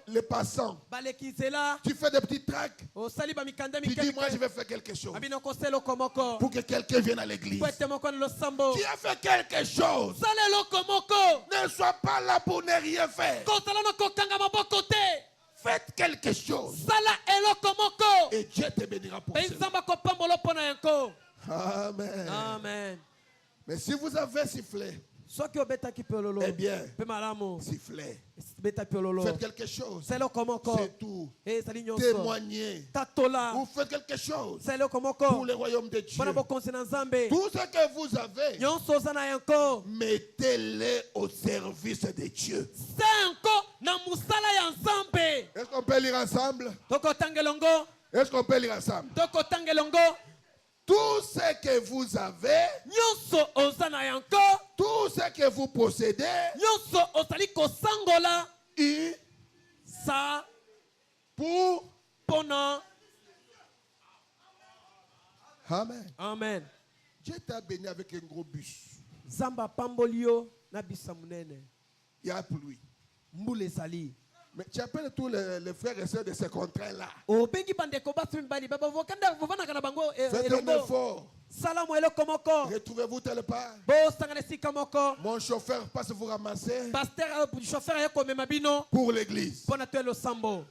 Les passants, balekizela, tu fais des petits tracts, osali ba mikanda tu dis mikanda. moi je vais faire quelque chose Abino koselo komoko, pour que quelqu'un vienne à l'église. kwete moko lo sambo. Tu as fait quelque chose, Sala eloko moko, ne sois pas là pour ne rien faire. kosala no kokanga maboko te. Faites quelque chose Sala eloko moko. et Dieu te bénira pour cela. Benzamba kopambolo pona yanko. Amen. Amen. Mais si vous avez sifflé, Soki obeta ki pelolo. eh bien, Pe malamu. sifflez. Beta pelolo. Faites quelque chose. Selo komoko. C'est tout. Sali nyonso. Témoignez. Tatola. Vous faites quelque chose Selo komoko. pour le royaume de Dieu. Pona bokonse na Nzambe. Tout ce que vous avez, Nyonso zana yanko. mettez-les au service de Dieu. Senko na musala ya Nzambe. Est-ce qu'on peut lire ensemble? Toko tangelongo. Est-ce qu'on peut lire ensemble? Toko tangelongo. Tout ce que vous avez, Nyonso ozana yanko. tout ce que vous possédez, Nyonso osali kosangola. et Sa pour... pona. Amen. Amen. Dieu t'a béni avec un gros bus. Zamba pambolio na bisa munene. Il y a pluie. Mbule sali. Mais tu appelles tous les frères et sœurs de ces contraints-là. O bengi bandeko batu mbali baba vokanda vovana kana bango Faites un effort. Salamu eloko moko. Retrouvez-vous telle part. Bo sangane sika moko. Mon chauffeur passe vous ramasser Pasteur chauffeur yako memabino. pour l'église. Pona tuelo sambo.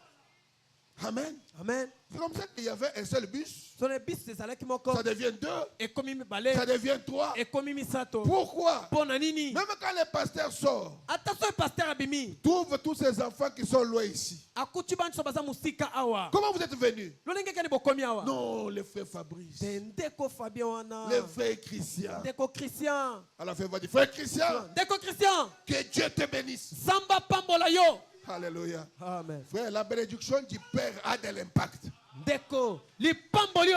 Amen. Amen. C'est comme ça qu'il y avait un seul bus. Sone bis ezalaki moko. Ça devient 2. Ekomi mibale. Ça devient 3. Ekomi misato. Pourquoi? Pona nini? Même quand le pasteur sort, Attention pasteur abimi. trouve tous ces enfants qui sont loin ici. Akuti banso baza musika awa. Comment vous êtes venus? Lolenge kani bokomi awa. Non, les frères Fabrice. Ndeko Fabien wana. Les frères Christian. Ndeko Christian. À la fin, il va dire, frère Christian, Ndeko Christian. que Dieu te bénisse. Samba pambola yo. Alléluia. Amen. Frère, la bénédiction du Père a de l'impact. Ndeko li pamboli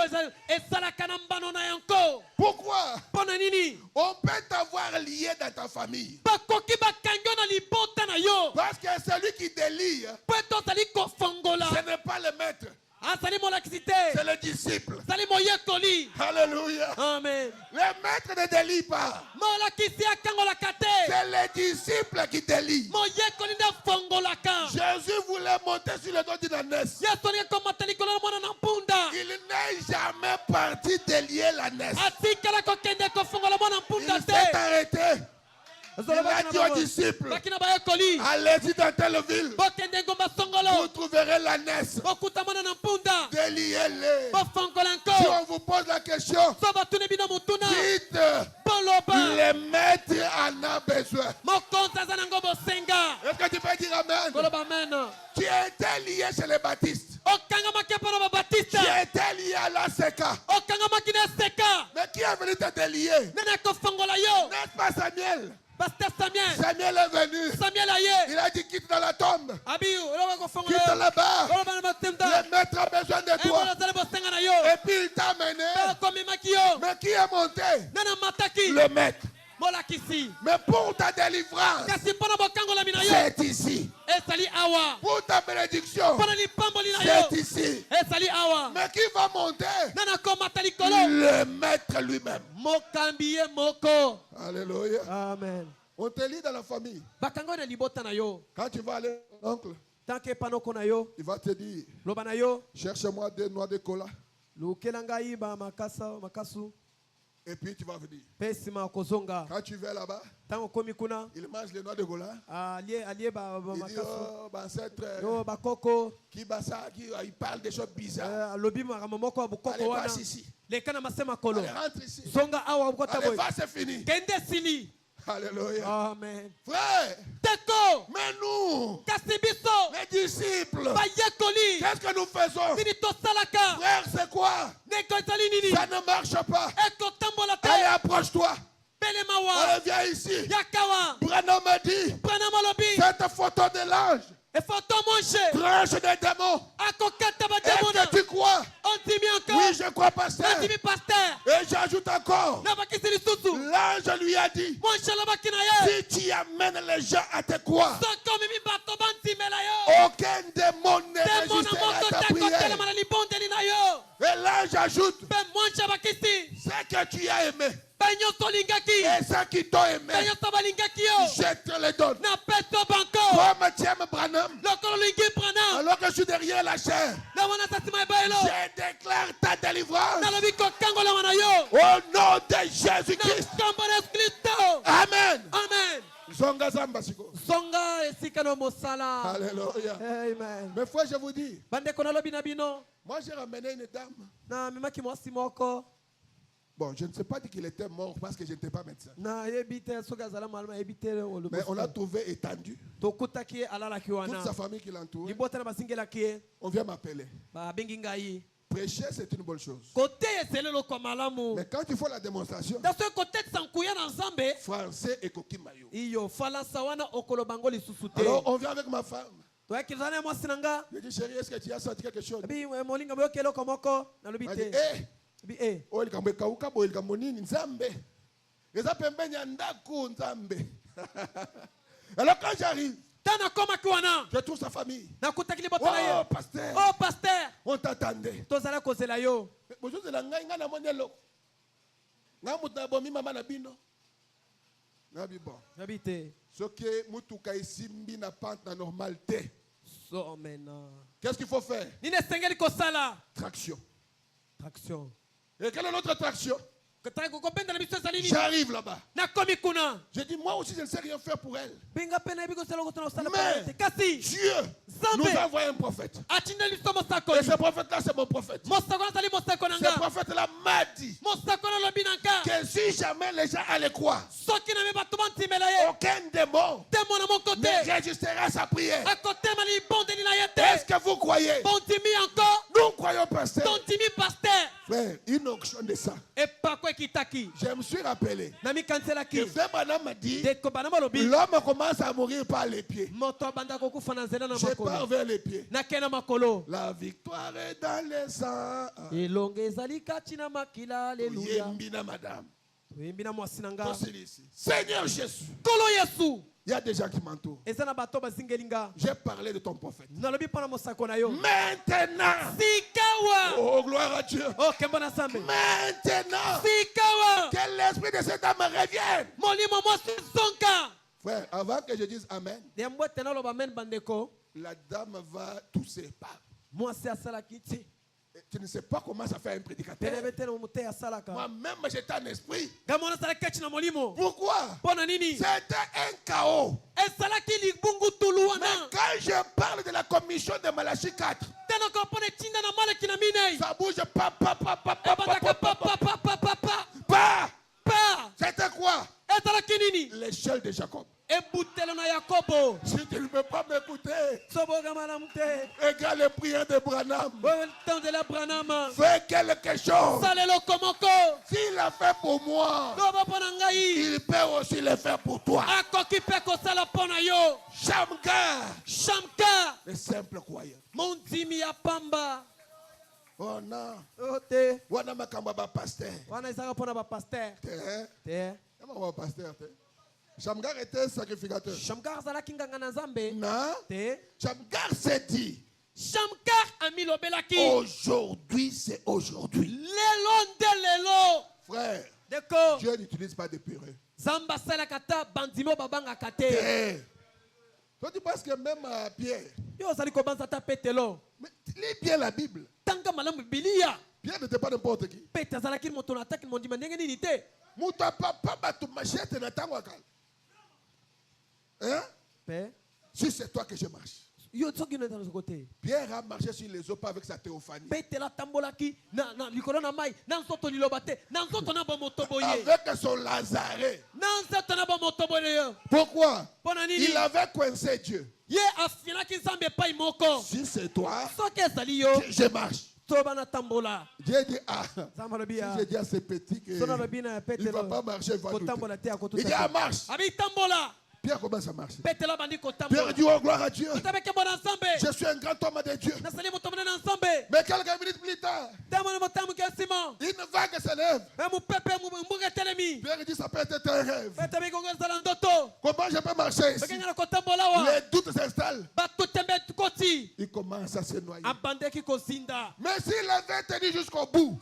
ezalaka na mbano na yanko. Pourquoi? Pona nini? On peut t'avoir lié dans ta famille. Bakoki bakangyo na libota na yo. Parce que celui qui délie, Po tozali kofongola. ce n'est pas le maître, Azali molakisi te. c'est le disciple. Zali moyekoli. Alléluia. Amen. Le maître ne délie pas. Molakisi akangolaka te. C'est le disciple qui délie. Moyekoli nde afongolaka. Jésus voulait monter sur le dos d'une ânesse. Yesu alingi komata likolo ya mwana na mpunda. Il n'est jamais parti délier l'ânesse. Atikala kokende kofongola mwana Il mpunda te. s'est arrêté. Il a dit aux disciples, Bakina bayekoli. allez-y dans telle ville. Bokende ngomba Vous songolo. trouverez l'ânesse. Bokuta mwana na mpunda. Déliez-les. Bofongola Si nko. on vous pose la question, So batuni bino mutuna. dites, Boloba. le maître en a besoin. Mokonzi aza nango bosenga. Est-ce que tu peux dire amen? Boloba amen. Tu étais lié chez les baptistes. Okangamaki mpo na babatiste. Tu étais lié à la SECA. Okangamaki na seka. Mais qui est venu te délier? Nani akofongola yo? N'est-ce pas Samuel? Pasteur Samuel. Samuel est venu. Samuel aye. Il a dit quitte dans la tombe. Abiyu oloba kofongola Quitte yo. là-bas. Oloba na matemta. Le maître a besoin de toi. Ebola zale bosenga na yo. Et puis il t'a amené. Komemaki yo. Mais qui est monté? Nana mataki. Le maître. Molakisi. Mais pour ta délivrance, Kasi mpo na bokangola mina yo. c'est ici. Esali awa. Pour ta bénédiction, Mpo na lipamboli na yo. c'est ici. Esali awa. Mais qui va monter? Nana komata likolo. Le maître lui-même. Mokambi ye moko. Alléluia. Amen. On te lit dans la famille. Bakango na libota na yo. Quand tu vas aller, oncle, Tant que panoko na yo. il va te dire, Loba na yo. cherche-moi 2 noix de cola. Lukela ngai ba makasu. Et puis tu vas venir. Pesima kozonga. Quand tu vas là-bas, Tango komi kuna. il mange les noix de cola. Alie ba Il dit, makasu. oh, bah, ancêtre, Yo bakoko. qui bat ça, il parle des choses bizarres. Lobi makambo moko ya Allez, bukoko wana. passe ici. Lekana masema kolo. Allez, rentre ici. Zonga awa bukota Allez, boy. va, c'est fini. Kende sili. Alléluia. Amen. Frère, Teko. mais nous, Kasibiso. les disciples, Bayekoli. qu'est-ce que nous faisons? Nini tosalaka. Frère, c'est quoi? Neko ezali nini. Ça ne marche pas. Eko tambola te. Allez, approche-toi. Belemawa. Allez, viens ici. Yakawa. Branham m'a dit, Branham alobi. cette photo de l'ange, Tranche des démons. Est-ce que tu crois? Oui, je crois, pasteur. Et j'ajoute encore. L'ange lui a dit, si tu amènes les gens à te croire, aucun démon ne résistera à ta prière. Et l'ange ajoute, ce que tu as aimé et ceux qui t'ont aimé, je te les donne. Comme tu aimes Branham, alors que je suis derrière la chair, je déclare ta délivrance au nom de Jésus-Christ. Amen. Zonga zamba siko. Zonga esikano mosala. Alléluia. Amen. Mes frères, je vous dis. Bande kona lobi na bino. Moi, j'ai ramené une dame. Na mimaki mwasi moko. Bon, je ne sais pas dire qu'il était mort parce que je n'étais pas médecin. Na yebite soga zala malma yebite le. Mais on l'a trouvé étendu. Tokuta ki alala kiwana. Toute sa famille qui l'entoure. Libota na basingela ki. On vient m'appeler. Ba bengi ngai. Prêcher, c'est une bonne chose. Mais quand il faut la démonstration, français et coquimayo. Alors, on vient avec ma femme. Je dis, chérie, est-ce que tu as senti quelque chose? Elle dit, alors, quand j'arrive, je trouve sa famille. Oh, pasteur. Oh, pasteur. On t'attendait. Qu'est-ce qu'il faut faire? Traction. Traction. Et quelle est notre traction? J'arrive là-bas. Je dis, moi aussi, je ne sais rien faire pour elle. Mais Dieu nous a envoyé un prophète. Et ce prophète-là, c'est mon prophète. Ce prophète-là m'a dit que si jamais les gens allaient croire, aucun démon ne résistera à sa prière. Est-ce que vous croyez? Nous croyons, pasteur. Frère, une onction de ça. Je me suis rappelé que Frère Branham m'a dit l'homme commence à mourir par les pieds. Je pars vers les pieds. La victoire est dans les sangs. Alléluia. Madame. Seigneur Jésus. Il y a des gens qui m'entourent. J'ai parlé de ton prophète. Maintenant, oh gloire à Dieu. Maintenant, que l'esprit de cette âme revienne. Frère, avant que je dise Amen, la dame va tousser. Tu ne sais pas comment ça fait un prédicateur. Moi-même, j'étais en esprit. Pourquoi? C'était un chaos. Mais quand je parle de la commission de Malachie 4, ça bouge C'était quoi? L'échelle de Jacob. Si tu ne peux pas m'écouter, regarde les prières de Branham. Fais quelque chose. S'il l'a fait pour moi, il peut aussi le faire pour toi. Shamgar, le simple croyant. Oh non. Wana makamba ba pasteur. Shamgar était sacrificateur. Non. Shamgar s'est dit. Aujourd'hui, c'est aujourd'hui. Frère, Dieu n'utilise pas de purée. Toi, tu penses que même Pierre. Mais lis bien la Bible. Pierre n'était pas n'importe qui. Hein? Si c'est toi que je marche. Pierre a marché sur les eaux pas avec sa théophanie. Avec son Lazare. Pourquoi? Il avait coincé Dieu. Si c'est toi, je marche. Dieu dit, ah, si j'ai dit à ce petit qu'il ne va pas marcher, il va douter. Il dit, ah, marche. Pierre commence à marcher. Pierre dit, oh gloire à Dieu. Je suis un grand homme de Dieu. Mais quelques minutes plus tard, une vague s'élève. Pierre dit, ça peut être un rêve. Comment je peux marcher ici? Les doutes s'installent. Il commence à se noyer. Mais s'il avait tenu jusqu'au bout,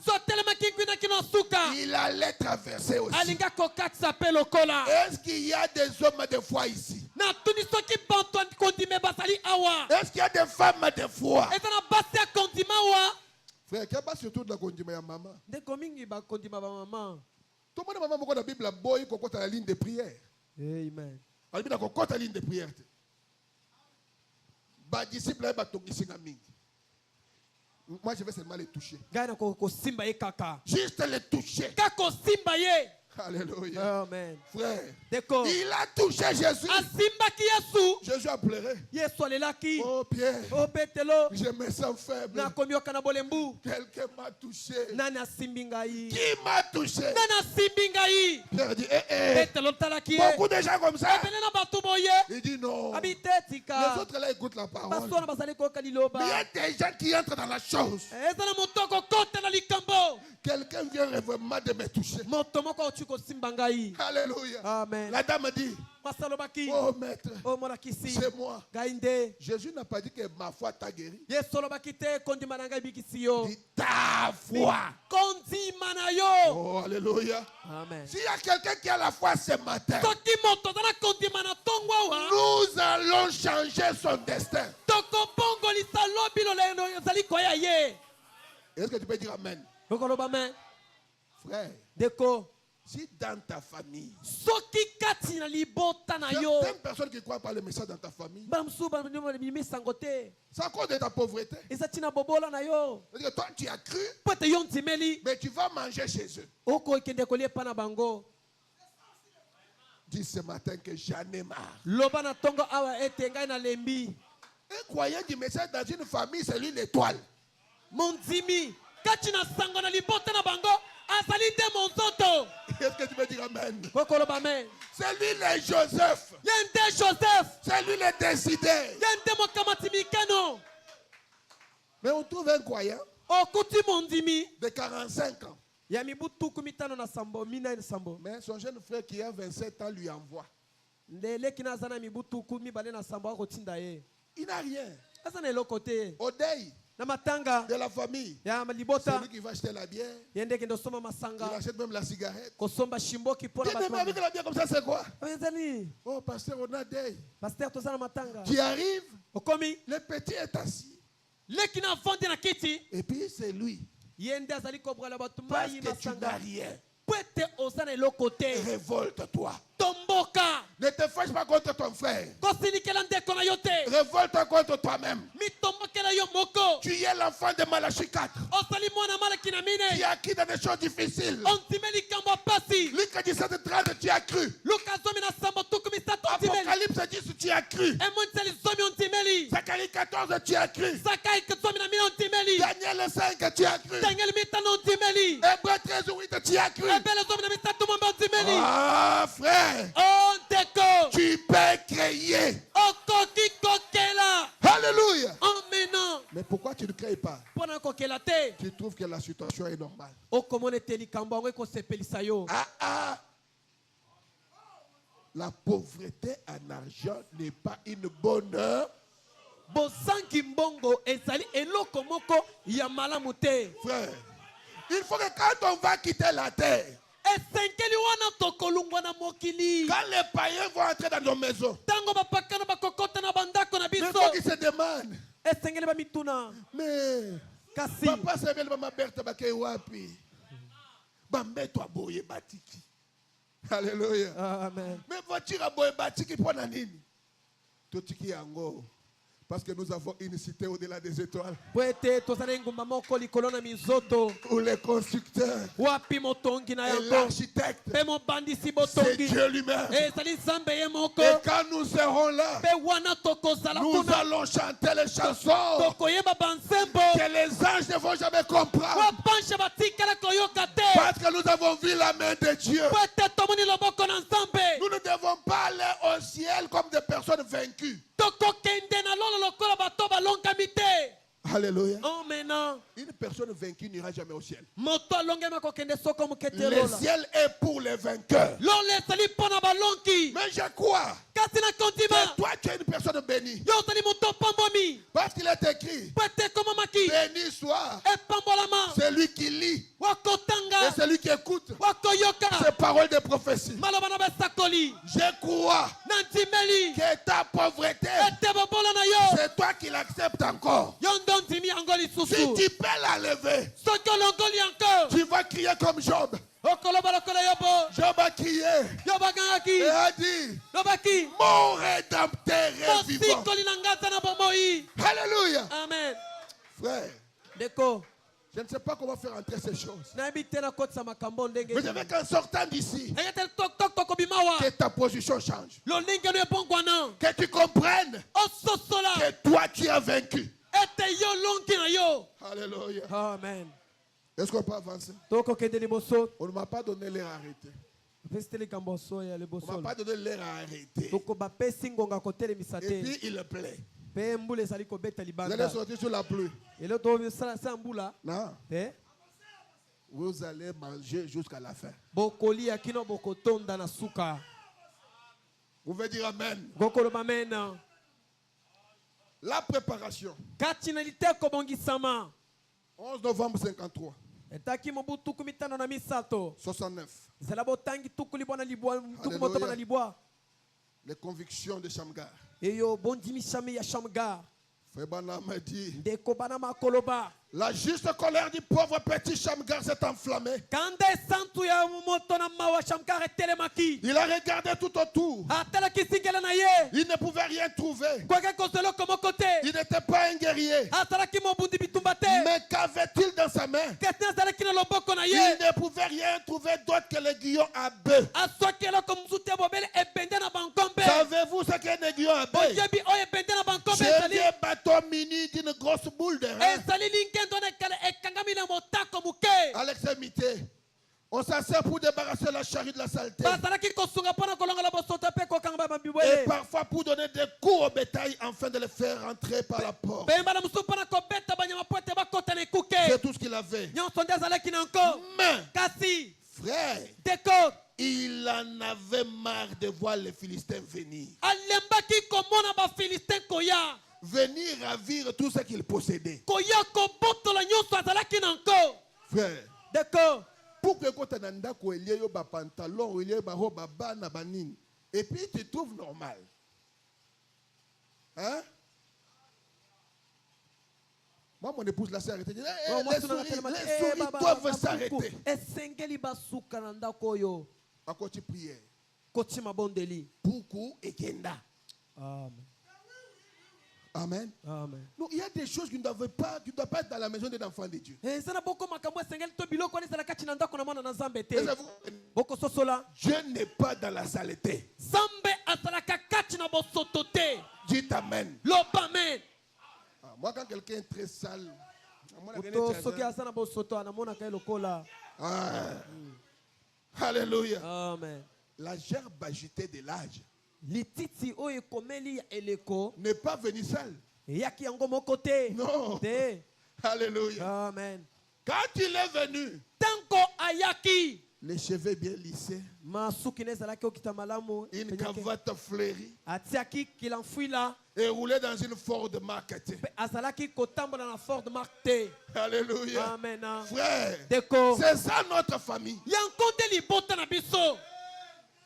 il allait traverser aussi. Est-ce qu'il y a des hommes de foi ici? Est-ce qu'il y a des femmes de foi? Frère, qu'il n'y a pas surtout de la condima à maman. Tout le monde maman la Bible boy qu'on compte la ligne de prière. Amen. On compte la ligne de prière. Ba disciple ba tongisi na mingi. Moi je vais seulement les toucher. Juste les toucher. Alléluia. Amen. Frère, il a touché Jésus. Jésus a pleuré. Oh Pierre, je me sens faible. Quelqu'un m'a touché. Qui m'a touché? Pierre dit, beaucoup de gens comme ça. Il dit non. Les autres là écoutent la parole. Mais il y a des gens qui entrent dans la chose. Quelqu'un vient vraiment de me toucher. Alléluia. Amen. La dame dit, oh maître, c'est moi. Jésus n'a pas dit que ma foi t'a guéri. Il dit ta foi. Oh alléluia. Amen. S'il y a quelqu'un qui a la foi ce matin, nous allons changer son destin. Est-ce que tu peux dire amen? Frère, si dans ta famille, certaines personnes qui croient par le message dans ta famille, c'est à cause de ta pauvreté. Que toi tu as cru, mais tu vas manger chez eux. Dis ce matin que j'en ai marre. Un croyant du message dans une famille, c'est lui l'étoile. Est-ce que tu veux dire amen? C'est lui le Joseph. C'est lui le décidé. Mais on trouve un croyant de 45 ans. Mais son jeune frère qui a 27 ans lui envoie. Il n'a rien. Au deuil de la famille, c'est lui qui va acheter la bière. Il achète même la cigarette. Même avec la bière comme ça, c'est quoi? Oh, pasteur, on a deuil. Tu arrives, le petit est assis. Et puis c'est lui. Parce que tu n'as rien. Révolte-toi. Ne te fâche pas contre ton frère. Révolte-toi contre toi-même. Tu es l'enfant de Malachie 4. Tu as cru dans des choses difficiles. Luc 17:30, tu as cru. Apocalypse 10, tu as cru. Zacharie 14, tu as cru. Daniel 5, tu as cru. Hébreux 13:8, tu as cru. Ah frère, tu peux créer. Alléluia. Mais pourquoi tu ne crées pas? Tu trouves que la situation est normale. La pauvreté en argent n'est pas une bonne. Frère, il faut que quand on va quitter la terre, quand les païens vont entrer dans nos maisons, il faut qu'ils se demandent, mais papa s'appelle Maman Berthe Bakay Wapi Bambeto Aboye Batiki. Alléluia. Amen. Mais voiture Aboye Batiki pour Nanini Totiki Yango. Parce que nous avons une cité au-delà des étoiles. Où les constructeurs et l'architecte, c'est Dieu lui-même. Et quand nous serons là, nous allons chanter les chansons que les anges ne vont jamais comprendre. Parce que nous avons vu la main de Dieu. Nous ne devons pas aller au ciel ciel comme des personnes vaincues. Alléluia. Une personne vaincue n'ira jamais au ciel. Le ciel est pour les vainqueurs. Mais je crois que toi tu es une personne bénie. Parce qu'il est écrit, béni soit celui qui lit et celui qui écoute ces paroles de prophétie. Je crois que ta pauvreté, c'est toi qui l'acceptes encore. Si tu peux la lever, tu vas crier comme Job. Job a crié et a dit, mon rédempteur est vivant. Alléluia. Amen. Frère, je ne sais pas comment faire entrer ces choses. Mais je veux qu'en sortant d'ici, que ta position change. Que tu comprennes que toi tu as vaincu. Alléluia. Amen. Est-ce qu'on peut avancer? On ne m'a pas donné l'air à arrêter. On ne m'a pas donné l'air à arrêter. Et puis il plaît. Vous allez sortir sur la pluie. Non. Vous allez manger jusqu'à la fin. Vous pouvez dire Amen. La préparation. 11 novembre 53. 69. Alléluia. Les convictions de Shamgar. Frère Branham a dit, la juste colère du pauvre petit Shamgar s'est enflammée. Il a regardé tout autour. Il ne pouvait rien trouver. Il n'était pas un guerrier. Mais qu'avait-il dans sa main? Il ne pouvait rien trouver d'autre que l'aiguillon à bœuf. Savez-vous ce qu'est un aiguillon à bœuf? C'est un bâton mini d'une grosse boule de rein. À l'extrémité, on s'assert pour débarrasser la charrue de la saleté. Et parfois pour donner des coups au bétail afin de le faire rentrer par la porte. C'est tout ce qu'il avait. Mais, frère, il en avait marre de voir les Philistins venir. Venir ravir tout ce qu'il possédait. Frère, pour que quand tu as un pantalon, et puis tu trouves normal. Hein? Moi, mon épouse l'a s'arrêté. Les souris doivent s'arrêter. À quoi tu prières? Beaucoup et Kenda. Amen. Amen. Donc, il y a des choses qui ne doivent pas être dans la maison des enfants de Dieu. Dieu n'est pas dans la saleté. Dites Amen. Moi, quand quelqu'un est très sale, alléluia. Amen. La gerbe agitée de l'âge n'est pas venue seule. Non. Alléluia. Amen. Quand il est venu, les cheveux bien lissés, une cravate fleurie, et roulé dans une Ford Mark. Alléluia. Amen. Frère, c'est ça notre famille.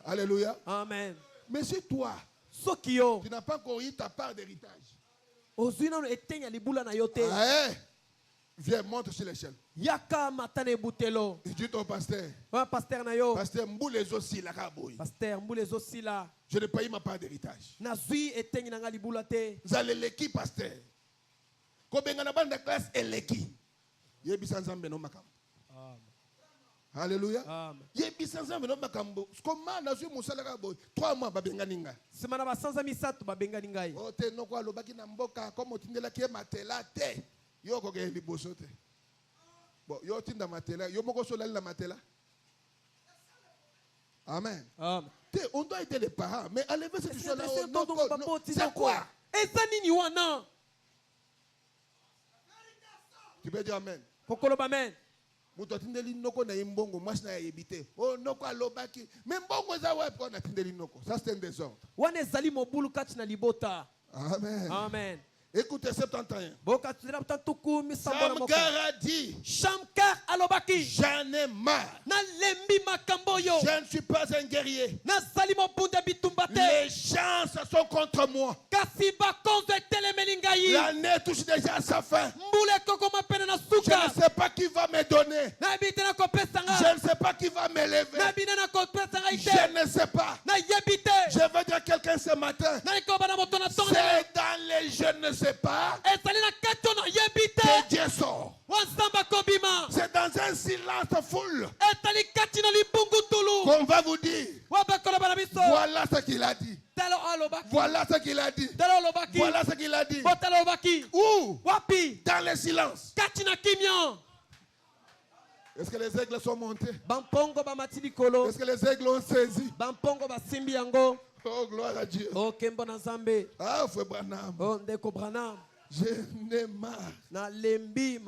Alléluia. Amen. Mais si toi, tu n'as pas encore eu ta part d'héritage, viens, monte sur l'échelle. Et dis ton pasteur, pasteur Mboulez aussi la raboui. Je n'ai pas eu ma part d'héritage. Vous allez l'équipe, pasteur. Quand vous avez une classe, et l'équipe. Alléluia. Comment nazu musala boy 3 mois babenganinga. Semana basanza misatu babenganinga. O te noko alobaki na mboka comme tindela ke matela te. Yo ko ke liboso te. Bon, yo tinda matela, yo moko solali la matela. Amen. Amen. on doit aider les parents. Mais enlever cette histoire-là, c'est quoi? Tu peux dire Amen. Amen. Ça c'est un désordre. Amen. Amen. Écoutez 71. Shamgar a dit, Shamgar alobaki, j'en ai marre. Je ne suis pas un guerrier. Les chances sont contre moi. L'année touche déjà à sa fin. Je ne sais pas qui va me donner. Je ne sais pas qui va m'élever. Je ne sais pas. Je veux dire à quelqu'un ce matin. C'est dans les je ne sais pas que Dieu sort. C'est dans un silence full qu'on va vous dire voilà ce qu'il a dit. Voilà ce qu'il a dit. Voilà ce qu'il a dit. Où? Dans le silence. Est-ce que les aigles sont montés? Est-ce que les aigles ont saisi? Oh, gloire à Dieu. Ah, frère Branham. Je n'ai marre. Alléluia.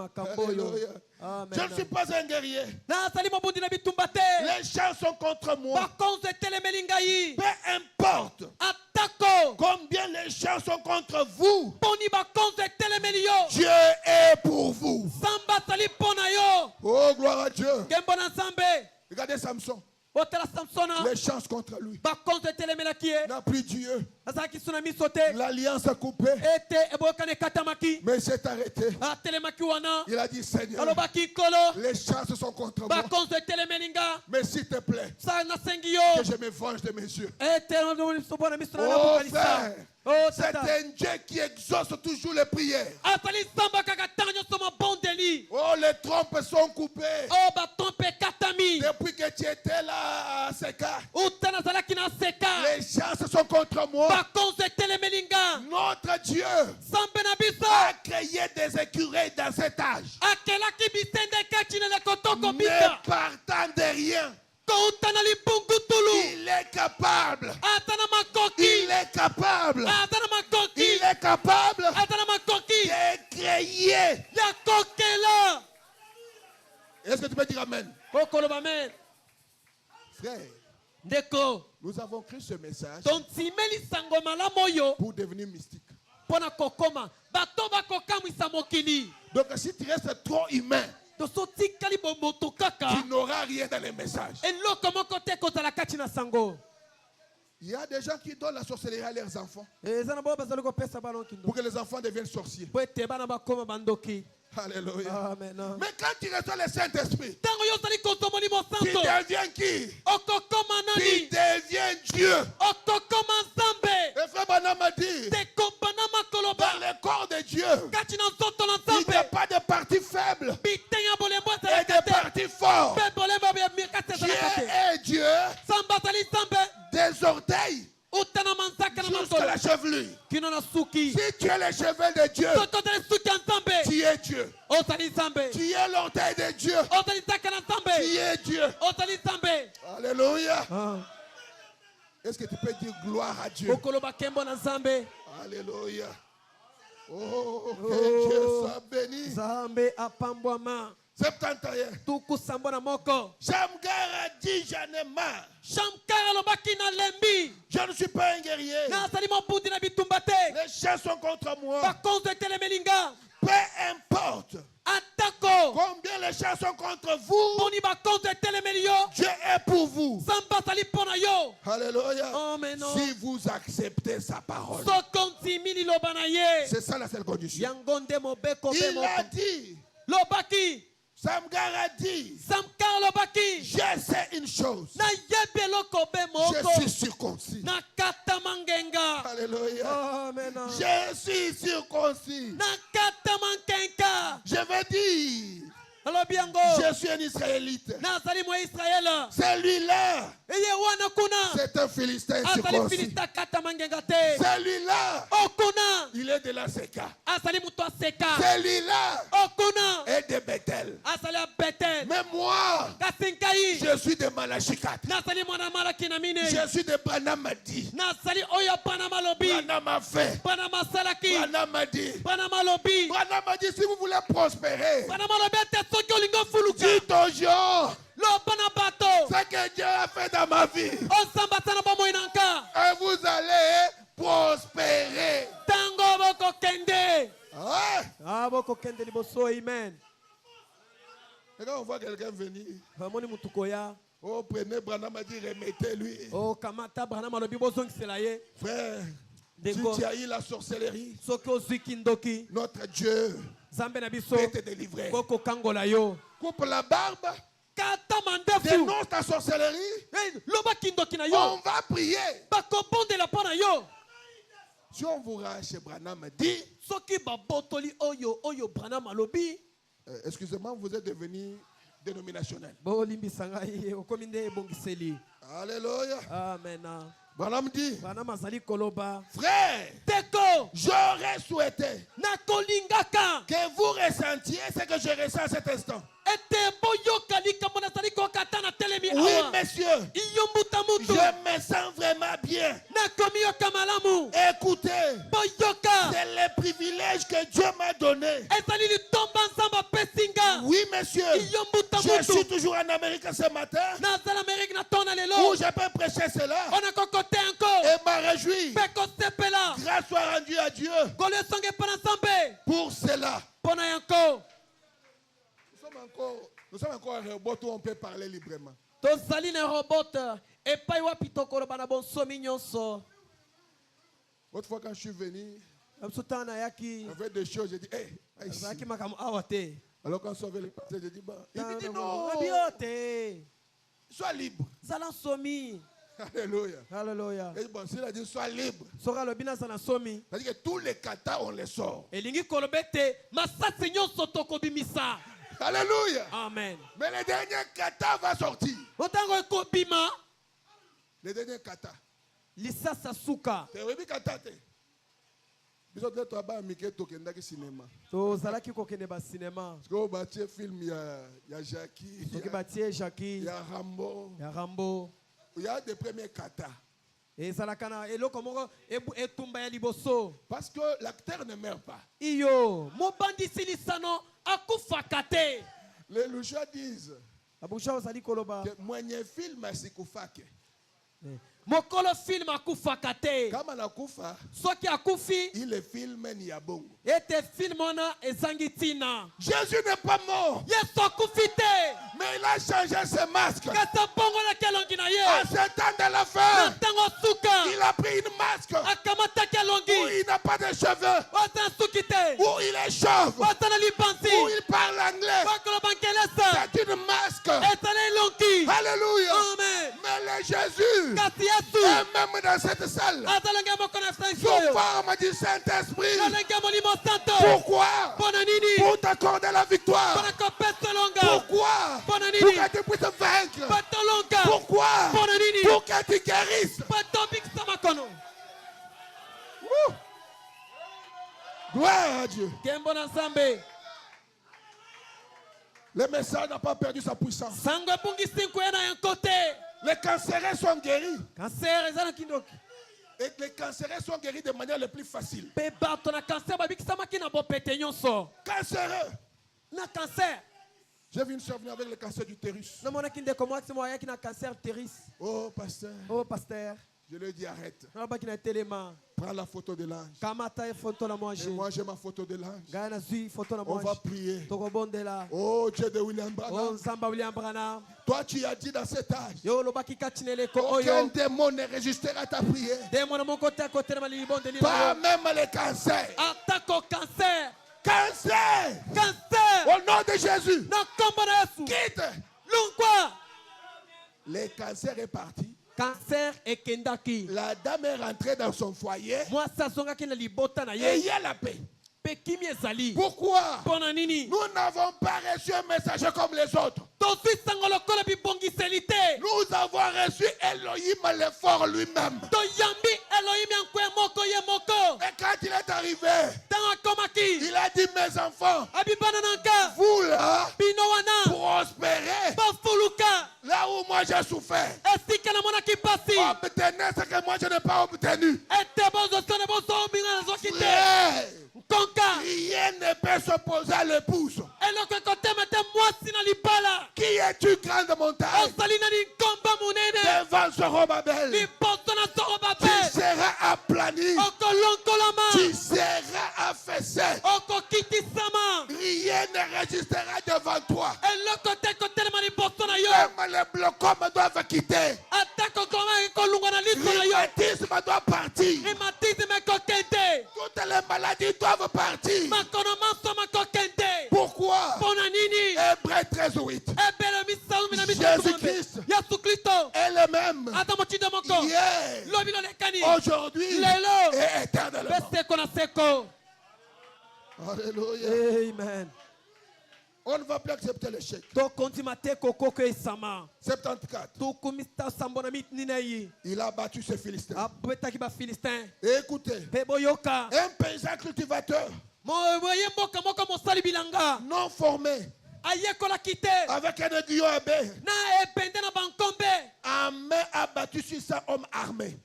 Je ne suis pas un guerrier. Les gens sont contre moi. Peu importe combien les gens sont contre vous, Dieu est pour vous. Oh, gloire à Dieu. Regardez Samson. Les chances contre lui. N'a plus Dieu. L'alliance a coupé. Mais il s'est arrêté. Il a dit Seigneur, les chances sont contre moi. Mais s'il te plaît, que je me venge de mes yeux. Oh frère, c'est un Dieu qui exauce toujours les prières. Oh, les trompes sont coupées. Depuis que tu étais là à Seka, les chances sont contre moi. Notre Dieu a créé des écureuils dans cet âge. Ne partant de rien, il est capable. Il est capable. Il est capable de créer. Est-ce que tu peux dire Amen? Frère, nous avons créé ce message pour devenir mystique. Donc si tu restes trop humain, tu n'auras rien dans les messages. Il y a des gens qui donnent la sorcellerie à leurs enfants pour que les enfants deviennent sorciers. Alléluia. Amen. Mais quand tu reçois le Saint-Esprit, tu deviens qui? Tu deviens Dieu. Et frère Branham a dit, dans le corps de Dieu, il n'y a pas de partie faible et de partie forte. Dieu est Dieu des orteils jusqu'à la chevelure. Si tu es le cheveu de Dieu, tu es Dieu. Tu es l'orteil de Dieu, tu es Dieu. Alléluia. Est-ce que tu peux dire gloire à Dieu? Alléluia. Oh, que Dieu soit béni. 71. Shamgar a dit j'en ai marre. Je ne suis pas un guerrier. Les chants sont contre moi. Peu importe combien les chants sont contre vous, Dieu est pour vous. Alléluia. Si vous acceptez sa parole, c'est ça la seule condition. Il a dit, Shamgar a dit, je sais une chose, je suis circoncis. Alléluia. Je suis circoncis. Je veux dire, je suis un Israélite. Celui-là, c'est un Philistin circoncis. Celui-là, il est de la Seka. Celui-là est de Bethel. Mais moi, Je suis de Malachi 4. Je suis de Branham Madi. Branham a fait. Branham a dit. Branham a dit, si vous voulez prospérer, dites aux gens ce que Dieu a fait dans ma vie. Et vous allez prospérer. Amen. Et quand on voit quelqu'un venir, oh, prenez Branham a dit, remettez-lui. Frère, si tu as eu la sorcellerie, notre Dieu peut te délivrer. Coupe la barbe, dénonce ta sorcellerie. On va prier. Si on vous rend chez Branham, dit, excusez-moi, vous êtes devenu dénominationnel. Alléluia. Amen. Branham dit, frère, j'aurais souhaité que vous ressentiez ce que je ressens à cet instant. Oui, monsieur, je me sens vraiment bien. Écoutez, c'est le privilège que Dieu m'a donné. Oui, monsieur, je suis toujours en Amérique ce matin où je peux prêcher cela et me réjouir. Grâce soit rendue à Dieu pour cela. Nous sommes encore un robot où on peut parler librement. Autrefois, quand je suis venu, avec des choses, j'ai dit, hey, ici. Alors quand on sauve le pasteur, j'ai dit, bah, il me dit non, sois libre. Alléluia. Alléluia. Et bon, s'il a dit sois libre, c'est-à-dire que tous les katas, on les sort. Alléluia. Amen. Mais le dernier kata va sortir. Le dernier kata. Lisasa suka. C'est kata. Nous sommes tous au cinéma. Tozalaki kokende ba cinéma. Parce que film il y a Jackie, il y a Rambo. Il y a des premiers kata. Parce que l'acteur ne meurt pas. Les louchas disent que moi film c'est koufake. Mokolo film akufaka te. Kama nakufa. Soki akufi. Il film ni ya bongo. Ete film ona ezangi tina. Jésus n'est pas mort. Yesu akufi te. Mais il a changé ses masques. Kasa bongo na kelongi na ye. À ce temps de la fin. Tango suka. Il a pris une masque. Akamata kelongi. Où il n'a pas de cheveux. Wata suki te. Où il est chauve. Wata na lipansi. Où il parle anglais. Wakolo bankelesa. C'est une masque. Etale longi. Alléluia. Amen. Mais le Jésus. Et même dans cette salle, son forme du Saint-Esprit. Pourquoi? Pour t'accorder la victoire. Pourquoi? Pour que tu puisses vaincre. Pourquoi? Pour que tu guérisses. Gloire à Dieu. Le message n'a pas perdu sa puissance. Les cancéreux sont guéris. Et les cancéreux sont guéris de manière la plus facile. Cancéreux. J'ai vu une soeur venir avec le cancer d'utérus. Oh pasteur. Je lui ai dit arrête. Prends la photo de l'ange. Et moi j'ai ma photo de l'ange. On va prier. Oh Dieu de William Branham. Toi tu as dit dans cet âge. Aucun démon ne résistera à ta prière. Pas même les cancers. Cancer. Au nom de Jésus. Quitte. Le cancer est parti. Cancer et kendaki. La dame est rentrée dans son foyer. Moi ça songa na libota na Et ye. il y a la paix. Pourquoi? Nous n'avons pas reçu un message comme les autres. Nous avons reçu Elohim le fort lui-même. Et quand il est arrivé, il a dit mes enfants, vous là, prospérez j'ai souffert. Obtenez ce que moi je n'ai pas obtenu. Frère, rien ne peut s'opposer à l'épouse. Qui es-tu, grande montagne? Devant Zorobabel, tu seras aplani, tu seras affaissé. Rien ne résistera devant toi. Même les blocomes doivent quitter. Le rhumatisme doit partir. Toutes les maladies doivent partir. Pourquoi? Hébreux 13:8. Jésus-Christ est le même hier, aujourd'hui et éternellement. Alléluia. Amen. On ne va plus accepter l'échec. 74. Il a battu ses Philistins. Et écoutez, un paysan cultivateur non formé, avec un aiguillon à baie, en main abattu sur 100 hommes armés.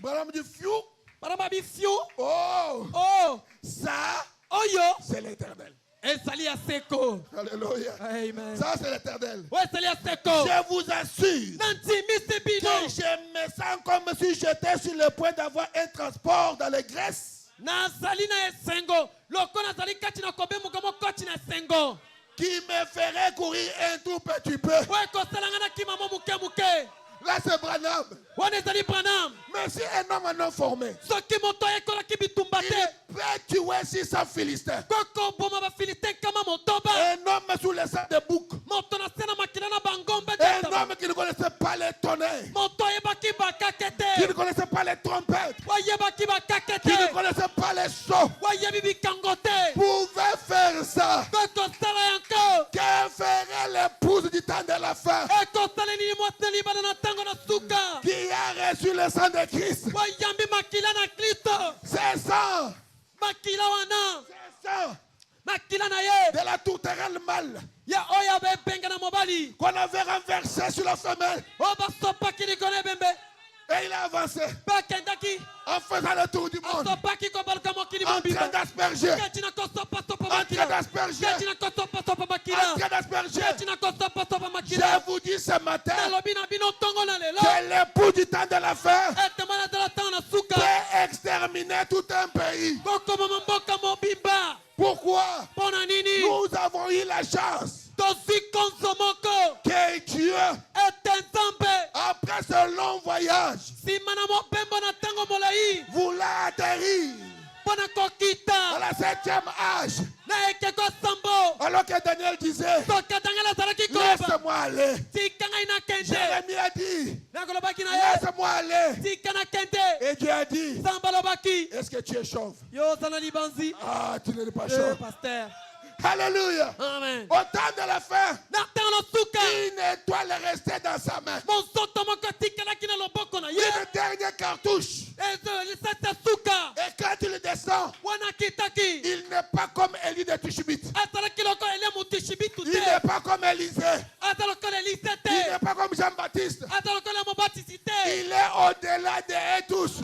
Branham dit fiou. Oh, ça, c'est l'éternel. Alléluia. Amen. Ça, c'est l'éternel. Je vous assure que je me sens comme si j'étais sur le point d'avoir un transport dans les graisses qui me ferait courir un tout petit peu. Là, c'est Branham. Mais si un homme non formé, il peut tuer 600 Philistins. Un homme sous les sang de bouc. Un homme qui ne connaissait pas les tonnerres, qui ne connaissait pas les trompettes, qui ne connaissait pas les sceaux, pouvait faire ça. Que ferait l'épouse du temps de la fin, qui a reçu le sang de Christ? C'est ça. De la tourterelle mâle qu'on avait renversé sur la femelle. Et il a avancé en faisant le tour du monde, en train d'asperger, en train d'asperger. Je vous dis ce matin que l'époux du temps de la fin peut exterminer tout un pays. Pourquoi? Nous avons eu la chance que Dieu, après ce long voyage, voulait atterrir à la 7e âge. Alors que Daniel disait, laisse-moi aller. Jérémie a dit, laisse-moi aller. Et Dieu a dit, est-ce que tu es chauve? Ah, tu n'es pas chauve. Alléluia. Amen. Au temps de la fin, une étoile est restée dans sa main. Une dernière cartouche. Et quand il descend, il n'est pas comme Élie de Tishbite. Il n'est pas comme Élisée. Il n'est pas comme Jean-Baptiste. Il est au-delà de tous.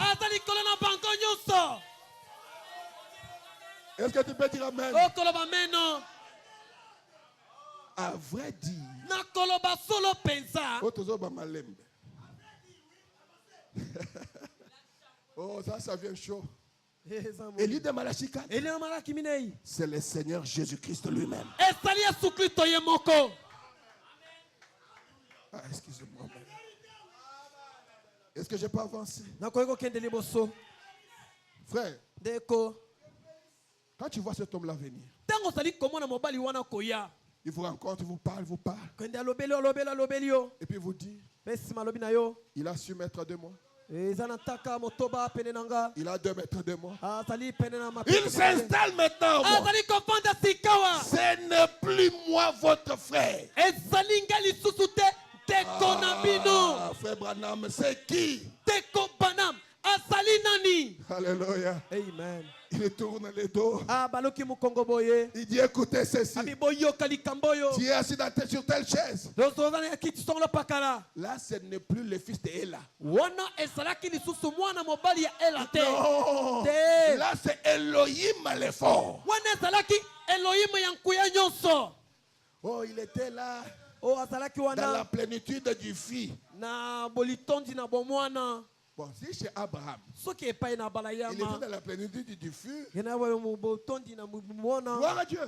Est-ce que tu peux dire amen? À vrai dire, oh, ça vient chaud. Élie de Malachie 4, c'est le Seigneur Jésus-Christ lui-même. Ah, excusez-moi. Est-ce que je peux avancer? Frère, quand tu vois cet homme-là venir, il vous rencontre, vous parle. Et puis vous dit, il a su mettre de moi. Il a 2 mètres de moi. Il s'installe maintenant. Ce n'est plus moi votre frère. Ah, frère Branham, c'est qui? Alléluia. Amen. Il tourne le dos. Il dit écoutez ceci. Tu es assis sur telle chaise. Là, ce n'est plus le fils de Ela. Non. Là, c'est Elohim l'effort. Oh, il était là. Dans la plénitude du fils. Bon, si chez Abraham, il était dans la plénitude du feu. Gloire à Dieu.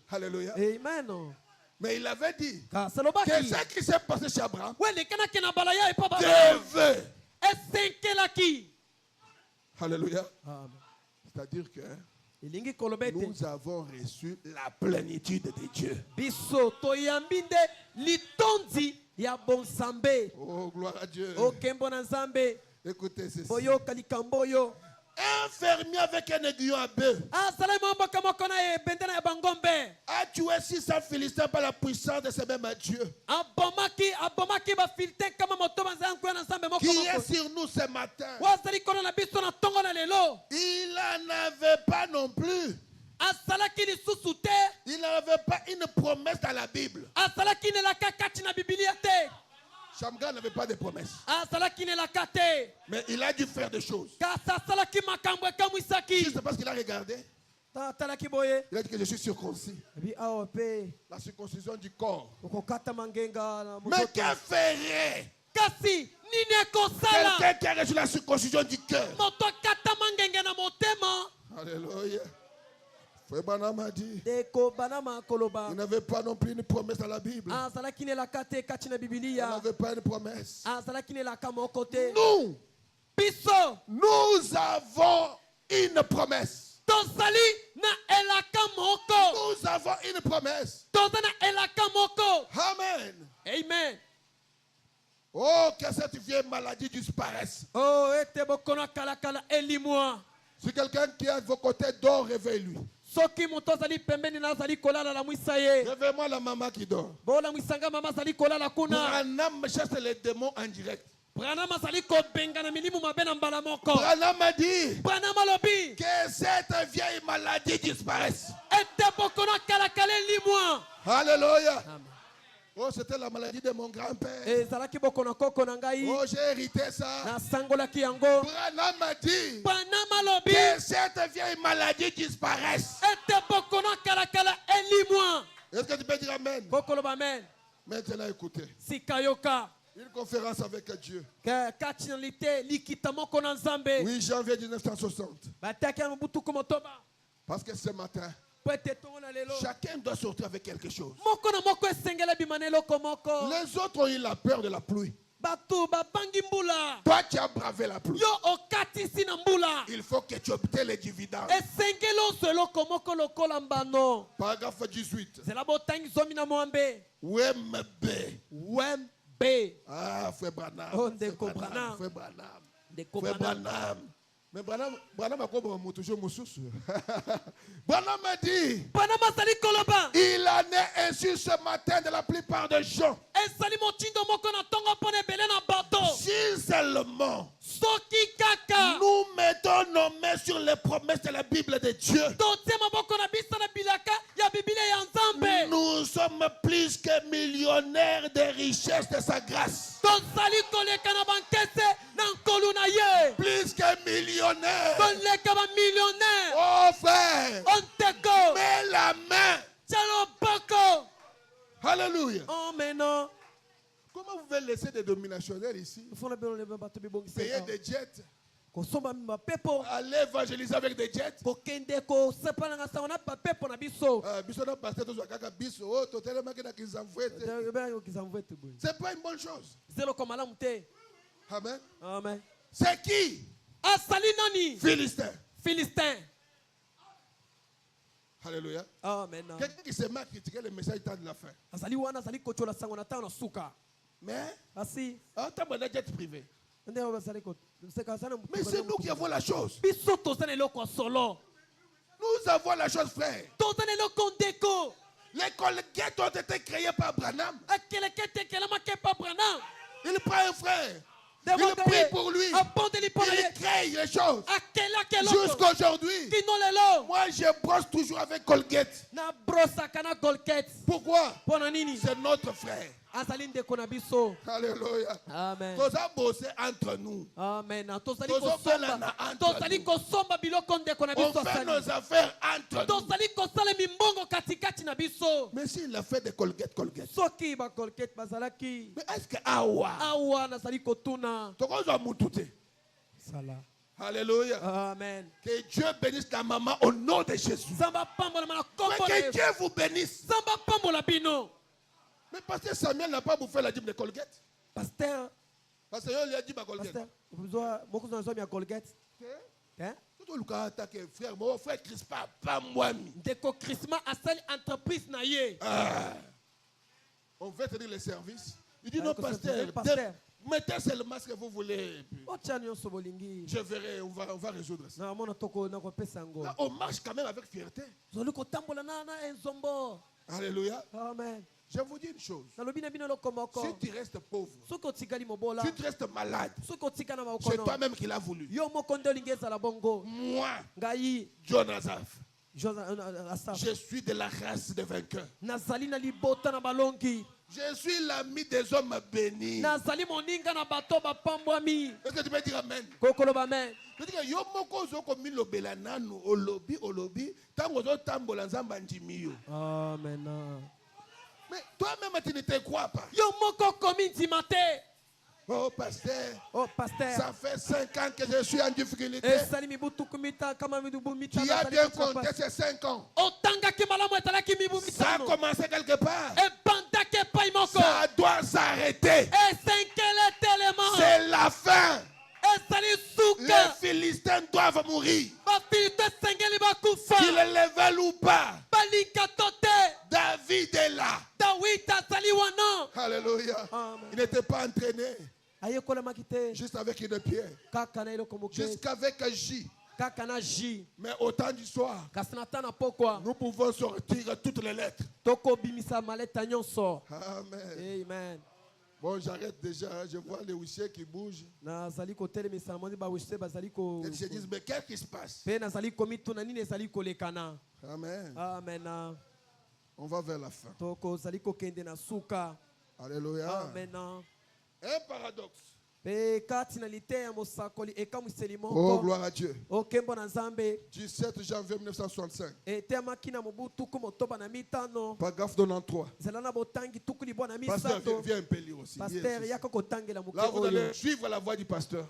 Alléluia. Amen. Mais il avait dit que ce qui s'est passé chez Abraham devait. Alléluia. C'est-à-dire que nous avons reçu la plénitude de Dieu. Oh, gloire à Dieu. Écoutez ceci. Un fermier avec un aiguillon à bœuf a tué 600 Philistins par la puissance de ce même Dieu qui est sur nous ce matin. Il n'en avait pas non plus. Il n'avait pas une promesse dans la Bible. Shamgar n'avait pas de promesse. Mais il a dû faire des choses. Juste parce qu'il a regardé. Il a dit que je suis circoncis. La circoncision du corps. Mais que ferait quelqu'un qui a reçu la circoncision du cœur? Alléluia. Frère Branham a dit il n'avait pas non plus une promesse dans la Bible. Il n'avait pas une promesse. Nous avons une promesse. Nous avons une promesse. Amen. Amen. Oh, que cette vieille maladie disparaisse. Si quelqu'un qui est à vos côtés dort, réveille-lui. Réveille-moi la maman qui dort. Branham chasse les démons en direct. Branham a dit que cette vieille maladie disparaisse. Alléluia. Oh, c'était la maladie de mon grand-père. Oh, j'ai hérité ça. Branham a dit que cette vieille maladie disparaisse. Est-ce que tu peux dire Amen? Maintenant, écoutez. Une conférence avec Dieu. 8 janvier 1960. Parce que ce matin, chacun doit sortir avec quelque chose. Les autres ont eu la peur de la pluie. Toi, tu as bravé la pluie. Il faut que tu obtiennes les dividendes. Paragraphe 18. WMB. Ah, Frère Branham. Frère Branham. Mais Branham a quoi toujours Moussous. Branham a dit il en est ainsi ce matin de la plupart des gens. Si seulement nous mettons nos mains sur les promesses de la Bible de Dieu, nous sommes plus que millionnaires des richesses de sa grâce. Plus que millionnaires. Oh frère, mets la main. Alléluia. Comment vous pouvez laisser des dominationnaires ici payer des jets, aller évangéliser avec des jets? C'est pas une bonne chose. Amen. Amen. C'est qui? Philistin. Alléluia. Amen. Quelqu'un qui s'est mal critiqué le message de la fin. Mais on t'a demandé jet privé. Mais c'est nous qui avons la chose. Nous avons la chose, frère. Les Colgate ont été créés par Branham. Il prend un frère. Il prie pour lui. Il crée les choses. Jusqu'à aujourd'hui. Moi, je brosse toujours avec Colgate. Pourquoi? C'est notre frère. Alléluia. Amen. Nous avons bossé entre nous. Amen. On fait nos affaires entre nous. Mais s'il a fait des Colgate. Mais est-ce que Awa? Alléluia. Amen. Que Dieu bénisse ta maman au nom de Jésus. Que Dieu vous bénisse. Mais pasteur Samuel n'a pas bouffé la dîme de Colgate. Pasteur il a dit ma Colgate. Frère, mon frère Crispa, pas moi. On veut te dire le service. Il dit non, pasteur. Mettez le masque que vous voulez. Je verrai, on va résoudre ça. Là, on marche quand même avec fierté. Alléluia. Amen. Je vous dis une chose. Si tu restes pauvre, si tu restes malade, c'est toi-même qui l'as voulu. Moi, Jonathan, je suis de la race des vainqueurs. Je suis l'ami des hommes bénis. Est-ce que tu peux dire amen? Tu dis que yo moko zo ko milobela nanu olobi tango zo tambola nzamba ndimi yo. Amen. Mais toi-même tu ne te crois pas. Yo moko komi ntimate. Oh pasteur, ça fait 5 ans que je suis en difficulté. Tu as bien compté ces 5 ans. Ça a commencé quelque part. Ça doit s'arrêter. C'est la fin. Les Philistins doivent mourir. Qu'ils le veulent ou pas. David est là. Alléluia. Il n'était pas entraîné juste avec une pierre. Jusqu'avec J. Mais au temps du soir, nous pouvons sortir toutes les lettres. Amen. Bon, j'arrête déjà. Je vois les huissiers qui bougent. Ils se disent, mais qu'est-ce qui se passe? Amen. Amen. On va vers la fin. Alléluia. Amen. Un paradoxe. Oh, gloire à Dieu. 17 janvier 1965. Paragraphe 93. Pasteur, viens un peu lire aussi. Là, vous allez suivre la voix du pasteur.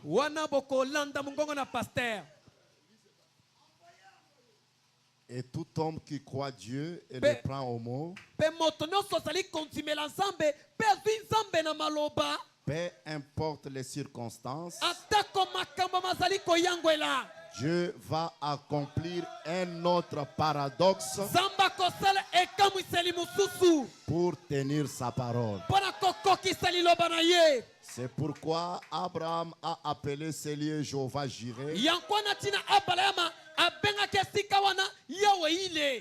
Et tout homme qui croit Dieu et le prend au mot, peu importe les circonstances, Dieu va accomplir un autre paradoxe pour tenir sa parole. C'est pourquoi Abraham a appelé ces lieux Jéhovah Jireh.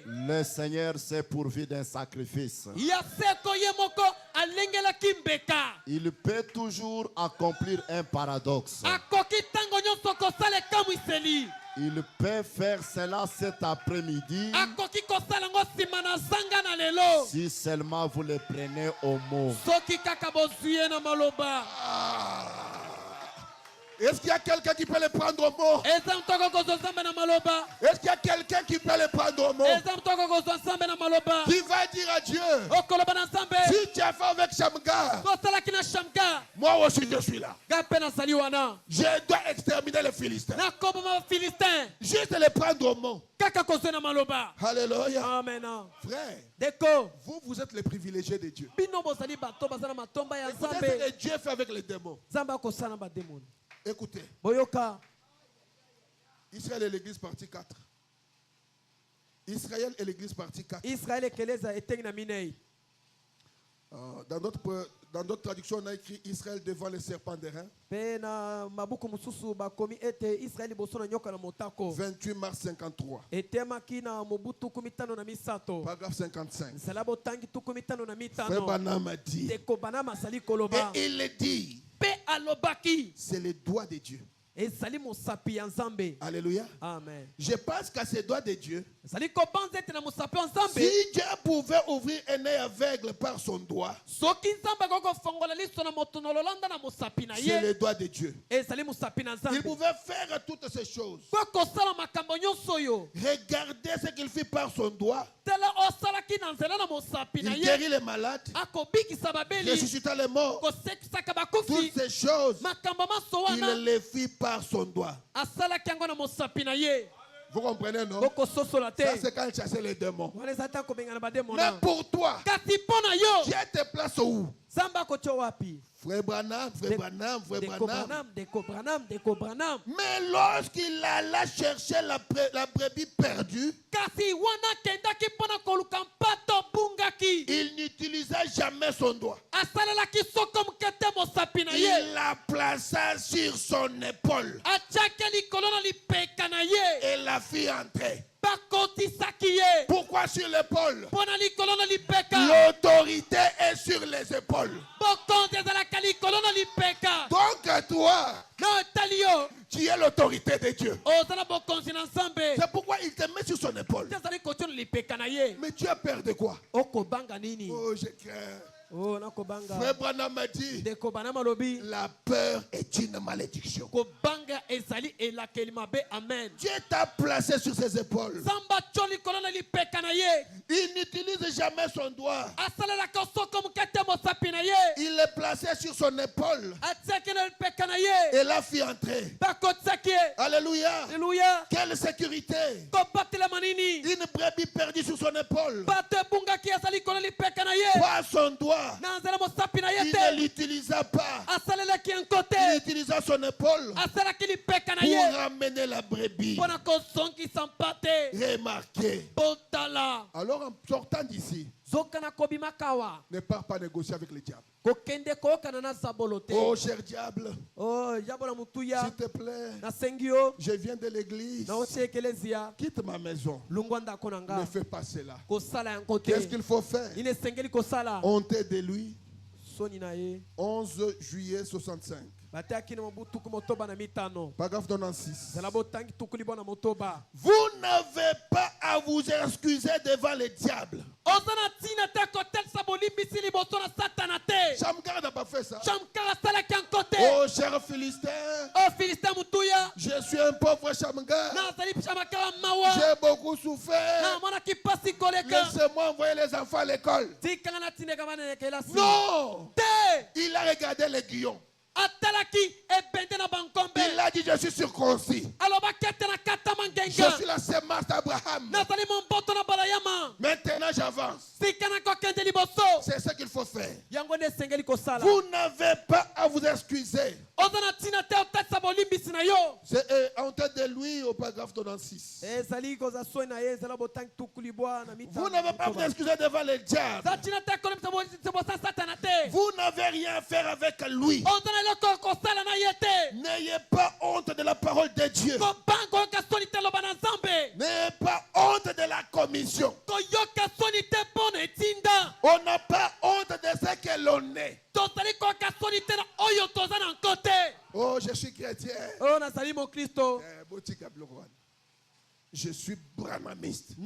Le Seigneur s'est pourvu d'un sacrifice. Il peut toujours accomplir un paradoxe. Il peut faire cela cet après-midi si seulement vous le prenez au mot. Est-ce qu'il y a quelqu'un qui peut le prendre au mot? Est-ce qu'il y a quelqu'un qui peut le prendre au mot? Qui va dire à Dieu, si tu as fait avec Shamgar, moi aussi je suis là. Je dois exterminer les Philistins. Juste les prendre au mot. Alléluia. Amen. Frère, vous êtes les privilégiés de Dieu. Écoutez ce que Dieu fait avec les démons. Écoutez. Israël et l'église partie 4. Israël et l'église partie 4. Dans d'autres traductions, on a écrit Israël devant les serpents d'airain. 28 mars 53. Paragraphe 55. Frère Branham a dit. Et il dit. C'est le doigt de Dieu. Alléluia. Amen. Je pense qu'à ces doigts de Dieu, Si si Dieu pouvait ouvrir un œil aveugle par son doigt, c'est le doigt de Dieu. Il pouvait faire toutes ces choses. Regardez ce qu'il fait par son doigt. Il guérit les malades, ressuscita les morts. Toutes ces choses, il les fit par son doigt. Vous comprenez, non? Ça, c'est quand il chassait les démons. Mais pour toi, Dieu te place où? Frère Branham. Mais lorsqu'il alla chercher la brebis perdue, il n'utilisa jamais son doigt. Il la plaça sur son épaule et la fit entrer. Pourquoi sur l'épaule? L'autorité est sur les épaules. Donc toi, tu es l'autorité de Dieu. C'est pourquoi il te met sur son épaule. Mais tu as peur de quoi? Oh, je crains. Frère Branham m'a dit, la peur est une malédiction. Dieu t'a placé sur ses épaules. Il n'utilise jamais son doigt. Il est placé sur son épaule et la fit entrer. Alléluia. Quelle sécurité. Une brebis perdue sur son épaule. Pas son doigt. Il ne l'utilisa pas. Il utilisa son épaule pour ramener la brebis. Remarquez. Alors en sortant d'ici, ne pars pas négocier avec le diable. Oh cher diable, s'il te plaît, je viens de l'église, quitte ma maison, ne fais pas cela. Qu'est-ce qu'il faut faire? Honte de lui. 11 juillet 65. Paragraphe 96. Vous n'avez pas à vous excuser devant le diable. Shamgar n'a pas fait ça. Oh cher Philistin, je suis un pauvre Shamgar. J'ai beaucoup souffert. Laissez-moi envoyer les enfants à l'école. Non, il a regardé les guillons. Il a dit, je suis circoncis. Je suis la sémence d'Abraham. Maintenant j'avance. C'est ce qu'il faut faire. Vous n'avez pas à vous excuser. C'est en tête de lui au paragraphe 96. Vous n'avez pas à vous excuser devant le diable. Vous n'avez rien à faire avec lui. N'ayez pas honte de la parole de Dieu. N'ayez pas honte de la commission. On n'a pas honte de ce que l'on est. Oh, je suis chrétien. Je suis branhamiste.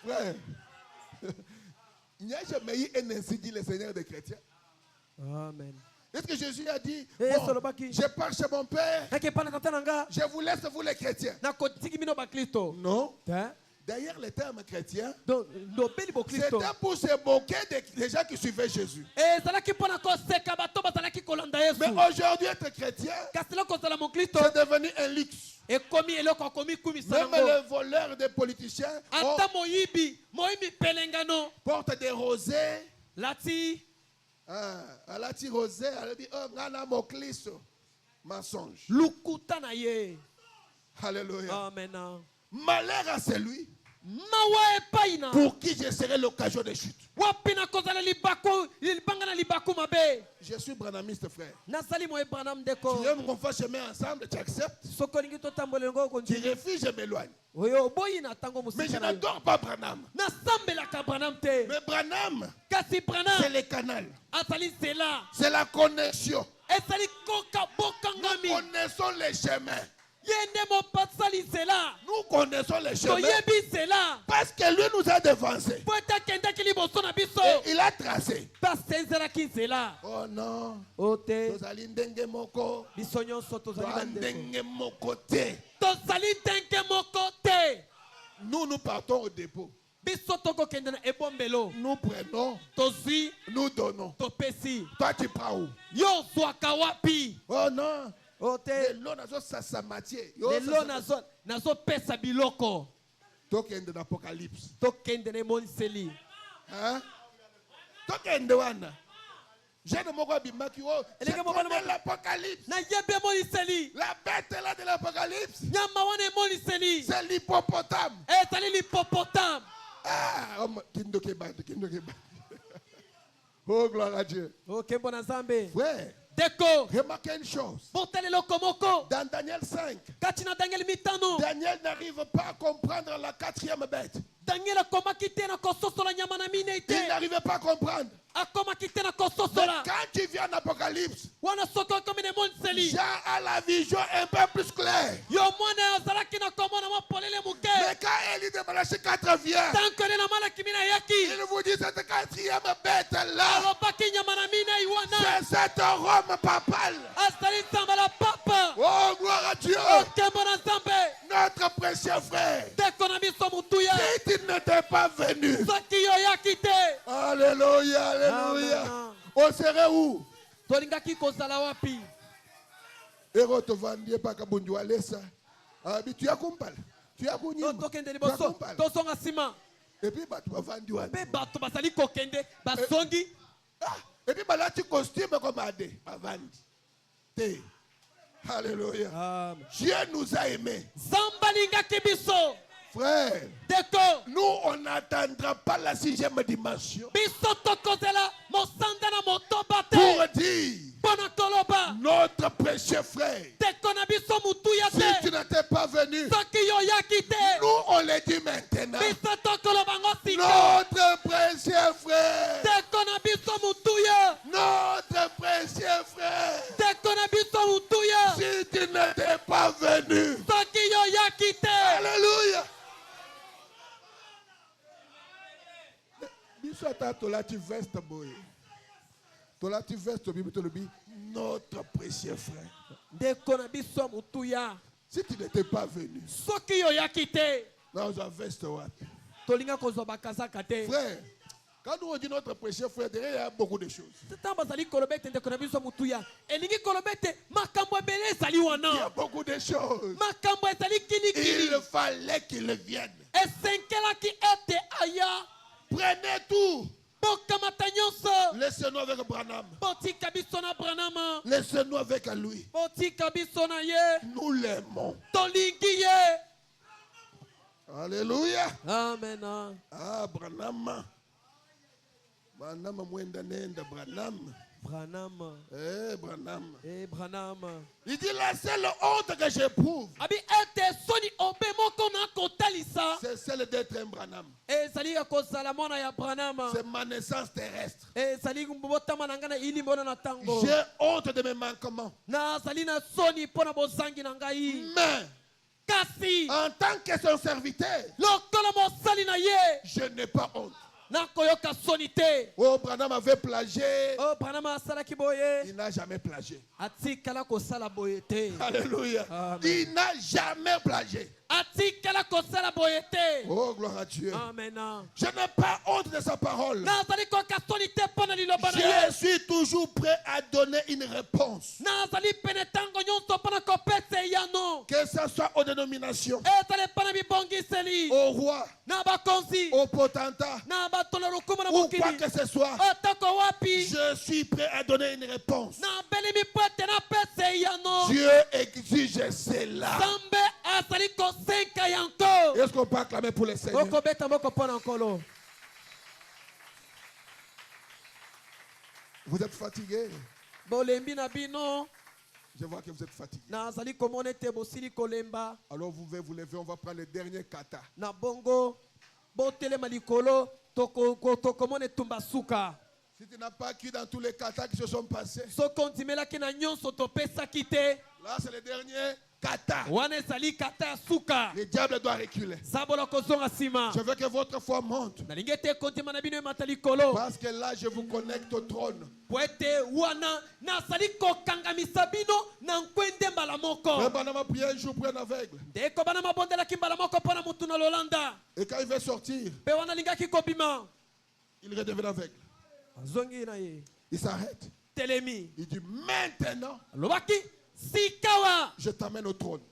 Frère, il n'y a jamais eu un ainsi dit le Seigneur des chrétiens. Amen. Est-ce que Jésus a dit, bon, je pars chez mon Père, je vous laisse vous les chrétiens? Non. D'ailleurs, le terme chrétien, c'était pour se moquer des gens qui suivaient Jésus. Mais aujourd'hui, être chrétien, c'est devenu un luxe. Même les voleurs des politiciens portent des rosées. Alati rosé, elle dit, oh, ngana mokliso. Mensonge. Alléluia. Amen. Malheur à celui pour qui je serai l'occasion de chute. Je suis branamiste, frère. Tu aimes qu'on fasse chemin ensemble, tu acceptes. Tu refuses, je m'éloigne. Mais je n'adore pas Branham. Mais Branham, c'est le canal. C'est la connexion. Nous connaissons les chemins. Nous connaissons les chemins parce que lui nous a devancés. Et il a tracé. Oh non. Nous partons au dépôt. Nous prenons, nous donnons. Toi tu prends où? Oh non. Lelo nazo sasa matière. Lelo nazo pesa biloko. Tokende d'Apocalypse. Tokende ne moniseli. Hein? Tokende wana. J'ai de moko bimaki o. L'Apocalypse. Na yebe moniseli. La bête là de l'Apocalypse. Nyama wana moniseli. C'est l'hippopotame. C'est l'hippopotame. Ah, kindoke ba. Oh gloire à Dieu. OK, bon ensemble. Ouais. D'accord. Remarquez une chose. Dans Daniel 5, Daniel Daniel n'arrive pas à comprendre la quatrième bête. Il n'arrivait pas à comprendre. Mais quand tu viens en Apocalypse, Jean a la vision un peu plus claire. Mais quand Élie de Malachi 4 vient, il vous dit cette quatrième bête là, c'est cette Rome papale. Oh gloire à Dieu. Notre précieux frère, si tu n'étais pas venu, alléluia, alléluia, on serait où? Ero to vandie pa kabundu alesa. Tu as kumpala. Tu as kunyima. Et puis batu bavandi wana. Et puis balati costume comme ade bavandi. Te. Alléluia. Dieu nous a aimés. Frère, nous on n'attendra pas la 6e dimension pour dire notre précieux frère, si tu n'étais pas venu, nous on le dit maintenant, notre précieux frère, notre précieux frère, si tu n'étais pas venu, alléluia. Notre précieux frère. Si tu n'étais pas venu, dans un veste, frère, quand nous on dit notre précieux frère, il y a beaucoup de choses. Il y a beaucoup de choses. Il fallait qu'il vienne. Prenez tout. Laissez-nous avec Branham. Laissez-nous avec lui. Nous l'aimons. Alléluia. Amen. Ah, Branham. Branham mwenda nenda Branham. Branham. Branham. Il dit la seule honte que j'éprouve, c'est celle d'être un Branham. C'est ma naissance terrestre. J'ai honte de mes manquements. Mais en tant que son serviteur, je n'ai pas honte. Oh, Branham avait plagié. Il n'a jamais plagié. Alléluia. Il n'a jamais plagié. Oh, gloire à Dieu. Amen. Je n'ai pas honte de sa parole. Je suis toujours prêt à donner une réponse. Que ce soit aux dénominations, au roi, au potentat, ou quoi que ce soit, je suis prêt à donner une réponse. Dieu exige cela. Est-ce qu'on peut acclamer pour le Seigneur? Vous êtes fatigué? Je vois que vous êtes fatigué. Alors vous pouvez vous lever, on va prendre le dernier kata. Si tu n'as pas cru dans tous les katas qui se sont passés, là c'est le dernier kata. Le diable doit reculer. Je veux que votre foi monte. Parce que là je vous connecte au trône. Banama a prié un jour pour un aveugle. Et quand il veut sortir, il redevient aveugle. Il s'arrête. Il dit maintenant, je t'amène au trône.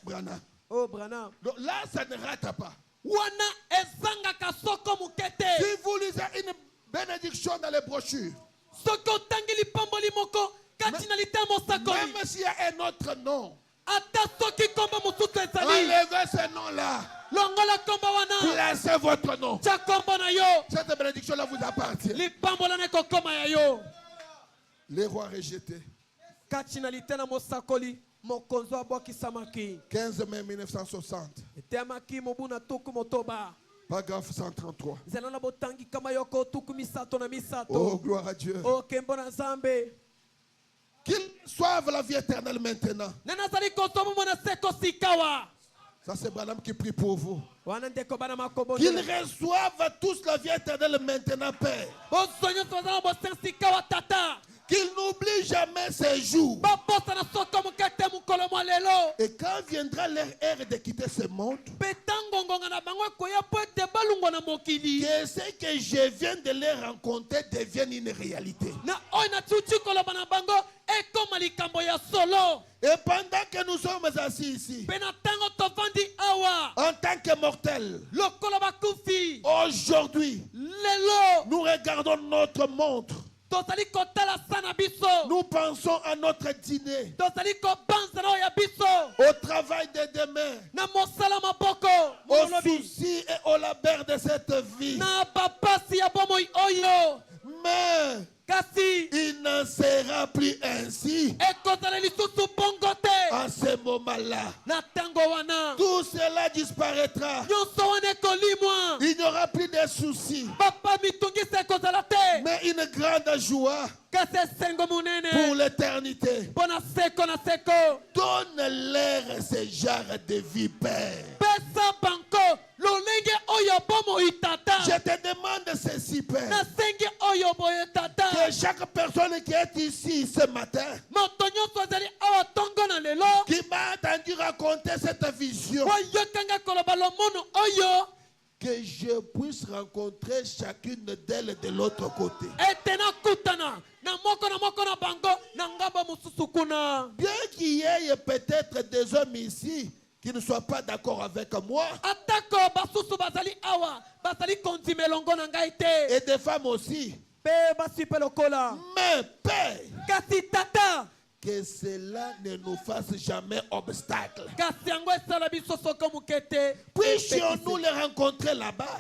Branham. Oh, Branham. Donc là, ça ne rate pas. Si vous lisez une bénédiction dans les brochures, même s'il y a un autre nom, enlevez ce nom-là. Placez votre nom. Cette bénédiction-là vous appartient. Les rois rejetés. 15 mai 1960. Paragraphe 133. Oh, gloire à Dieu. Qu'ils soivent la vie éternelle maintenant. Ça c'est Branham qui prie pour vous. Qu'ils reçoivent tous la vie éternelle maintenant, Père. Qu'ils n'oublient jamais ces jours. Et quand viendra leur ère de quitter ce monde, que ce que je viens de leur rencontrer devienne une réalité. Et pendant que nous sommes assis ici, en tant que mortels, aujourd'hui, nous regardons notre montre. Nous pensons à notre dîner, au travail de demain, aux soucis et aux labeurs de cette vie. Mais il n'en sera plus ainsi en ce moment-là. Tout cela disparaîtra. Il n'y aura plus de soucis, mais une grande joie pour l'éternité. Donne-leur ce genre de vie, Père. Je te demande ceci, Père. Que chaque personne qui est ici ce matin, qui m'a entendu raconter cette vision, que je puisse rencontrer chacune d'elles de l'autre côté. Bien qu'il y ait peut-être des hommes ici qui ne soient pas d'accord avec moi, et des femmes aussi, mais Père, que cela ne nous fasse jamais obstacle. Puissions-nous les rencontrer là-bas,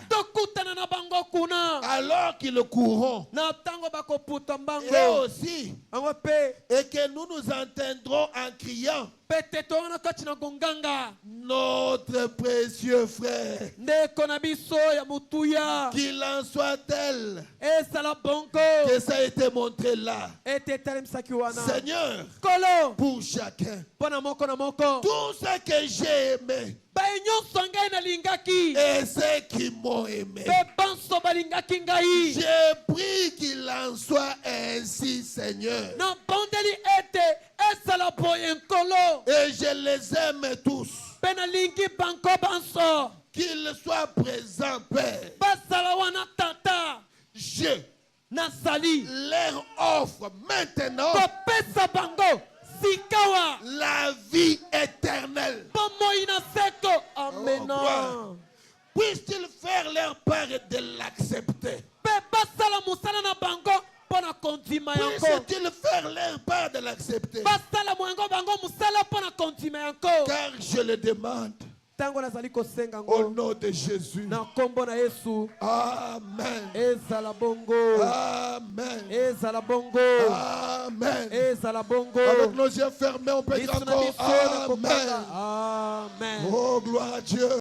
alors qu'ils courront, et aussi, et que nous nous entendrons en criant, notre précieux frère, qu'il en soit tel, que ça a été montré là. Seigneur, pour chacun, tout ce que j'ai aimé et ceux qui m'ont aimé, j'ai pris qu'il en soit ainsi, Seigneur. Et je les aime tous. Qu'ils soient présents, Père. Je leur offre maintenant la vie éternelle. Amen. Oh, puisse-t-il faire leur part de l'accepter? Puisse-t-il faire leur part de l'accepter? Car je le demande. Au nom de Jésus. Amen. Amen. Avec nos yeux fermés, on peut dire encore Amen. Amen. Oh, gloire à Dieu.